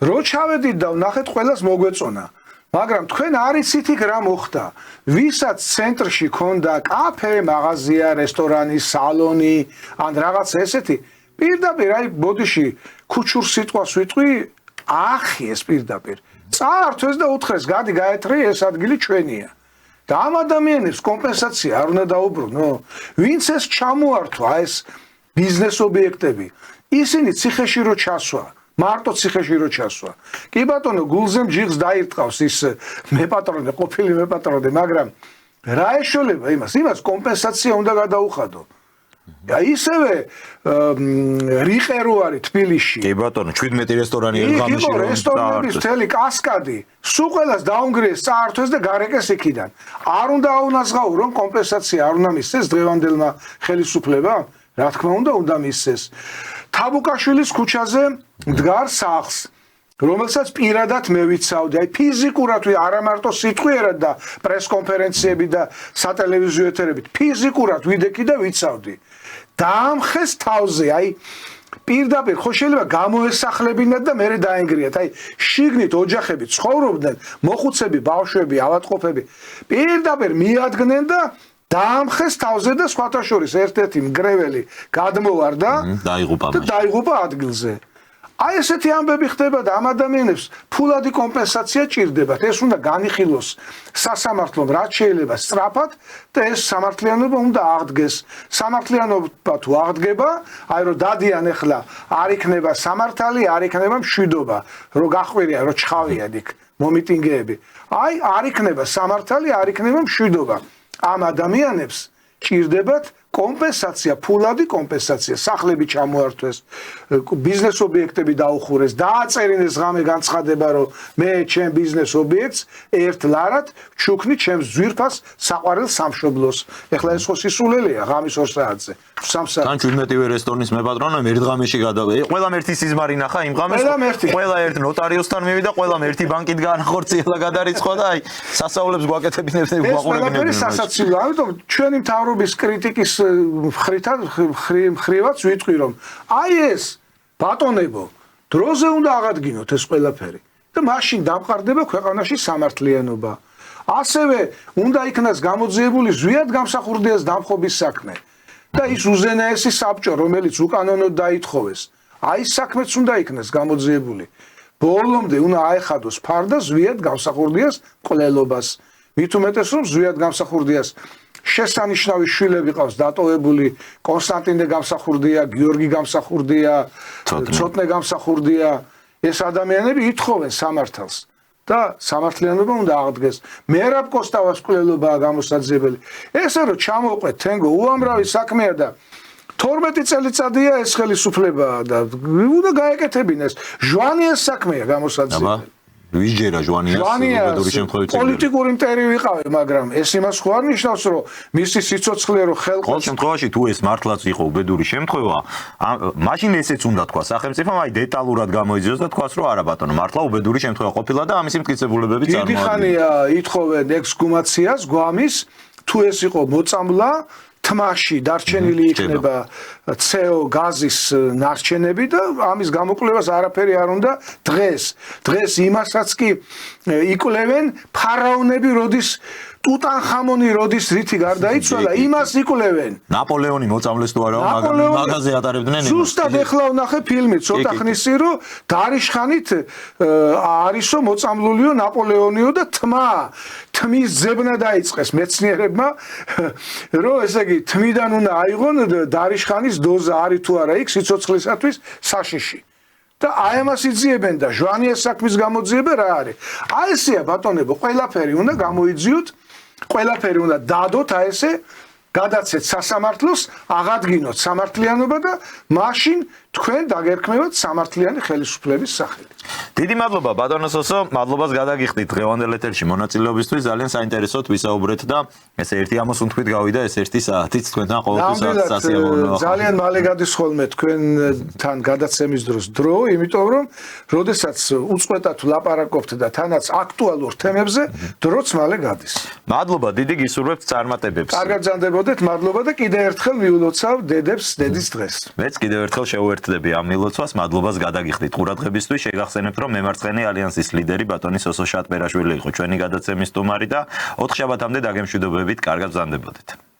რო ჩავედით და ვნახეთ ყველას მოგვეწონა. მაგრამ თქვენ არიცით იქ რა მოხდა. ვისაც ცენტრში ქონდა კაფე, მაღაზია, რესტორანი, სალონი, ან რაღაც ესეთი, პირდაპირ აი ბოდიში ქუჩურ სიტყვას ვიტყვი, ახიეს პირდაპირ. წაართვეს და უთხრეს, გადი გაეთრე, ეს ადგილი ჩვენია. და ამ ადამიანებს კომპენსაცია არ უნდა დაუბრუნო. ვინც ეს ჩამოართვა, ეს ბიზნეს ობიექტები, ისინი ციხეში რო ჩასვა, მარტო ციხეში რო ჩასვა. კი ბატონო, გულზე ჯიღს დაირტყავს ის მეპატრონე, ყოფილი მეპატრონე, მაგრამ რა ეშველება იმას კომპენსაცია უნდა გადაუხადო. და ისევე რიყე რო არის თბილისში.
კი ბატონო, 17 რესტორანი ღამეში
რო რესტორნების მთელი კასკადი, სულ ყველას დაუნგრიეს, წაართვეს და გარეკეს იქიდან. არ უნდა აუნაზღაურონ კომპენსაცია, არ უნდა მისცეს დღევანდელმა ხელისუფლებამ. რა თქმა უნდა მისცეს. თაბუკაშვილის ქუჩაზე მდგარ სახლს, რომელსაც პირადად მე ვიცავდი, აი ფიზიკურად არა მარტო სიტყვიერად და პრესკონფერენციები და სატელევიზიო ეთერებით, ფიზიკურად ვიდექი და ვიცავდი. დაამხეს თავზე, აი პირდაპირ ხო შეიძლება გამოესახლებინათ და მერე დაენგრიათ. აი შიგნით ოჯახები ცხოვრობდნენ, მოხუცები, ბავშვები, ავადმყოფები, პირდაპირ მიადგნენ და დაამხეს თავზე და სხვათა შორის ერთ-ერთი მგრეველი გადმოვარდა და დაიღუპა ადგილზე. აი ესეთი ამბები ხდება და ამ ადამიანებს ფულადი კომპენსაცია ჭირდებათ. ეს უნდა განიხილოს სასამართლომ, რაც შეიძლება სწრაფად და ეს სამართლიანობა უნდა აღდგეს. სამართლიანობა თუ აღდგება, აი რომ დადიან ახლა არ იქნება სამართალი, არ იქნება მშვიდობა, რომ გახვირია, რომ ჩხავიან იქ მომიტინგეები. აი არ იქნება სამართალი, არ იქნება მშვიდობა. ამ ადამიანებს ჭირდებათ კომპენსაცია, ფულადი კომპენსაცია, სახლები ჩამოართვეს, ბიზნეს ობიექტები დაუხურეს, დააწერინეს ღამე განცხადება, რომ მე ჩემ ბიზნეს ობიექტს ერთ ლარად ჩუქნი ჩემს ძვირფას საყვარელ სამშობლოს. ეხლა ეს ხო სისულელეა ღამის 2 საათზე. 3 საათზე.
თან 17-ვე რესტორნის მეპატრონო ერთ ღამეში გადავე. ყველამ ერთი სიზმარი ნახა იმ ღამეს. ყველა ერთ ნოტარიუსთან მივიდა, ყველამ ერთი ბანკით გაანახორციელა გადარიცხვა და აი სასწაულებს გვაკეთებინებს და გვაყურებინებდნენ.
ეს ყველაფერი სასაცილოა, ამიტომ ჩვენი მთავრობის კრიტიკის ხრივაც ვიტყვი რომ აი ეს ბატონებო დროზე უნდა აღადგინოთ ეს ყველაფერი და მაშინ დამყარდება ქვეყანაში სამართლიანობა. ასევე უნდა იქნას გამოძიებული ზვიად გამსახურდიას დამხობის საქმე და ის უზენაესი საბჭო რომელიც უკანონოდ დაითხოვეს აი ეს საქმეც უნდა იქნას გამოძიებული. ბოლომდე უნდა აეხადოს ფარდა ზვიად გამსახურდიას ყლელობას. მით უმეტეს რომ ზვიად გამსახურდიას შესანიშნავი შვილები ყავს დატოვებული კონსტანტინე გამსახურდია, გიორგი გამსახურდია, ცოტნე გამსახურდია. ეს ადამიანები ითხოვენ სამართალს და სამართლიანობა უნდა აღდგეს. მერაბ კოსტავას ყლელობაა გამოსაძიებელი. ესე რომ ჩამოყვეთ თენგო უამრავი საქმეა და 12 წელიწადია ეს ხელისუფლება და უნდა გაეკეთებინეს. ჟვანიას საქმეა გამოსაძიებელი.
ვისჯერა ჟვანიას უბედური შემთხვევით
პოლიტიკური მტერი ვიყავი, მაგრამ ეს იმას ხო არ ნიშნავს, რომ მისი სიცოცხლე რო ხელყოს.
ყოველ შემთხვევაში თუ ეს მართლაც იყო უბედური შემთხვევა, მაშინ ესეც უნდა თქვა სახელმწიფომ, აი დეტალურად გამოიძიოს და თქვას, რომ არა ბატონო, მართლა უბედური შემთხვევა ყოფილა და ამისი მტკიცებულებები
დიდი
წარმოადგენს.
ხანია ითხოვენ ექსგუმაციას გვამის, თუ ეს იყო მოწამლა თმაში დარჩენილი იქნება CO გაზის ნარჩენები და ამის გამოკვლევას არაფერი არ უნდა დღეს იმასაც კი იკვლევენ ფარაონები როდის ტუტანხამონი როდის რითი გარდაიცვალა იმას იკვლევენ
ნაპოლეონი მოწამლეს თუ არა მაგაზე ატარებდნენ
ზუსტად ეხლა ვნახე ფილმი ცოტა ხნისი რომ დარიშხანით არისო მოწამლულიო ნაპოლეონიო და თმის ძებნა დაიწყეს მეცნიერებმა რომ ესე იგი თმიდან უნდა აიღონ დარიშხანის დოზა არის თუ არა იქ სიცოცხლისათვის საშიში და აი ამას იძიებენ და ჟვანიას საქმის გამოძიება რა არის აი ესეა ბატონებო ყველაფერი უნდა გამოიძიოთ ყველაფერი უნდა დადოთ აი ესე გადაცეთ სასამართლოს აღადგინოთ სამართლიანობა და მაშინ თქვენ დაგერქმევათ სამართლიანი ხელისუფლების სახელი.
დიდი მადლობა ბატონო სოსო, მადლობას გადაგიხდით დღევანდელ ეთერში მონაწილეობისთვის, ძალიან საინტერესოდ ვისაუბრეთ და ესე ერთი ამოსუნ თქვით გავიდა ეს 1 საათიც თქვენთან ყოველთვის სასიამოვნოა.
ძალიან მალე გადის ხოლმე თქვენთან გადაცემის დროს დრო, იმიტომ რომ როდესაც უწყვეტად ვლაპარაკობთ და თანაც აქტუალურ თემებზე, დროც მალე გადის.
მადლობა, დიდი გისურვებთ წარმატებებს.
კარგად ბრძანდებოდეთ, მადლობა და კიდევ ერთხელ მიულოცავ დედებს დედის დღეს.
მეც კიდევ ერთხელ შევუერთდები ამ მილოცვას, მადლობას გადაგიხდით ყურადღებისთვის. შეგახსენებთ რომ მემარცხენე ალიანსის ლიდერი ბატონი სოსო შატბერაშვილი იყო ჩვენი გადაცემის სტუმარი და 4 შაბათამდე დაგემშვიდობებით, კარგად ბრძანდებოდეთ.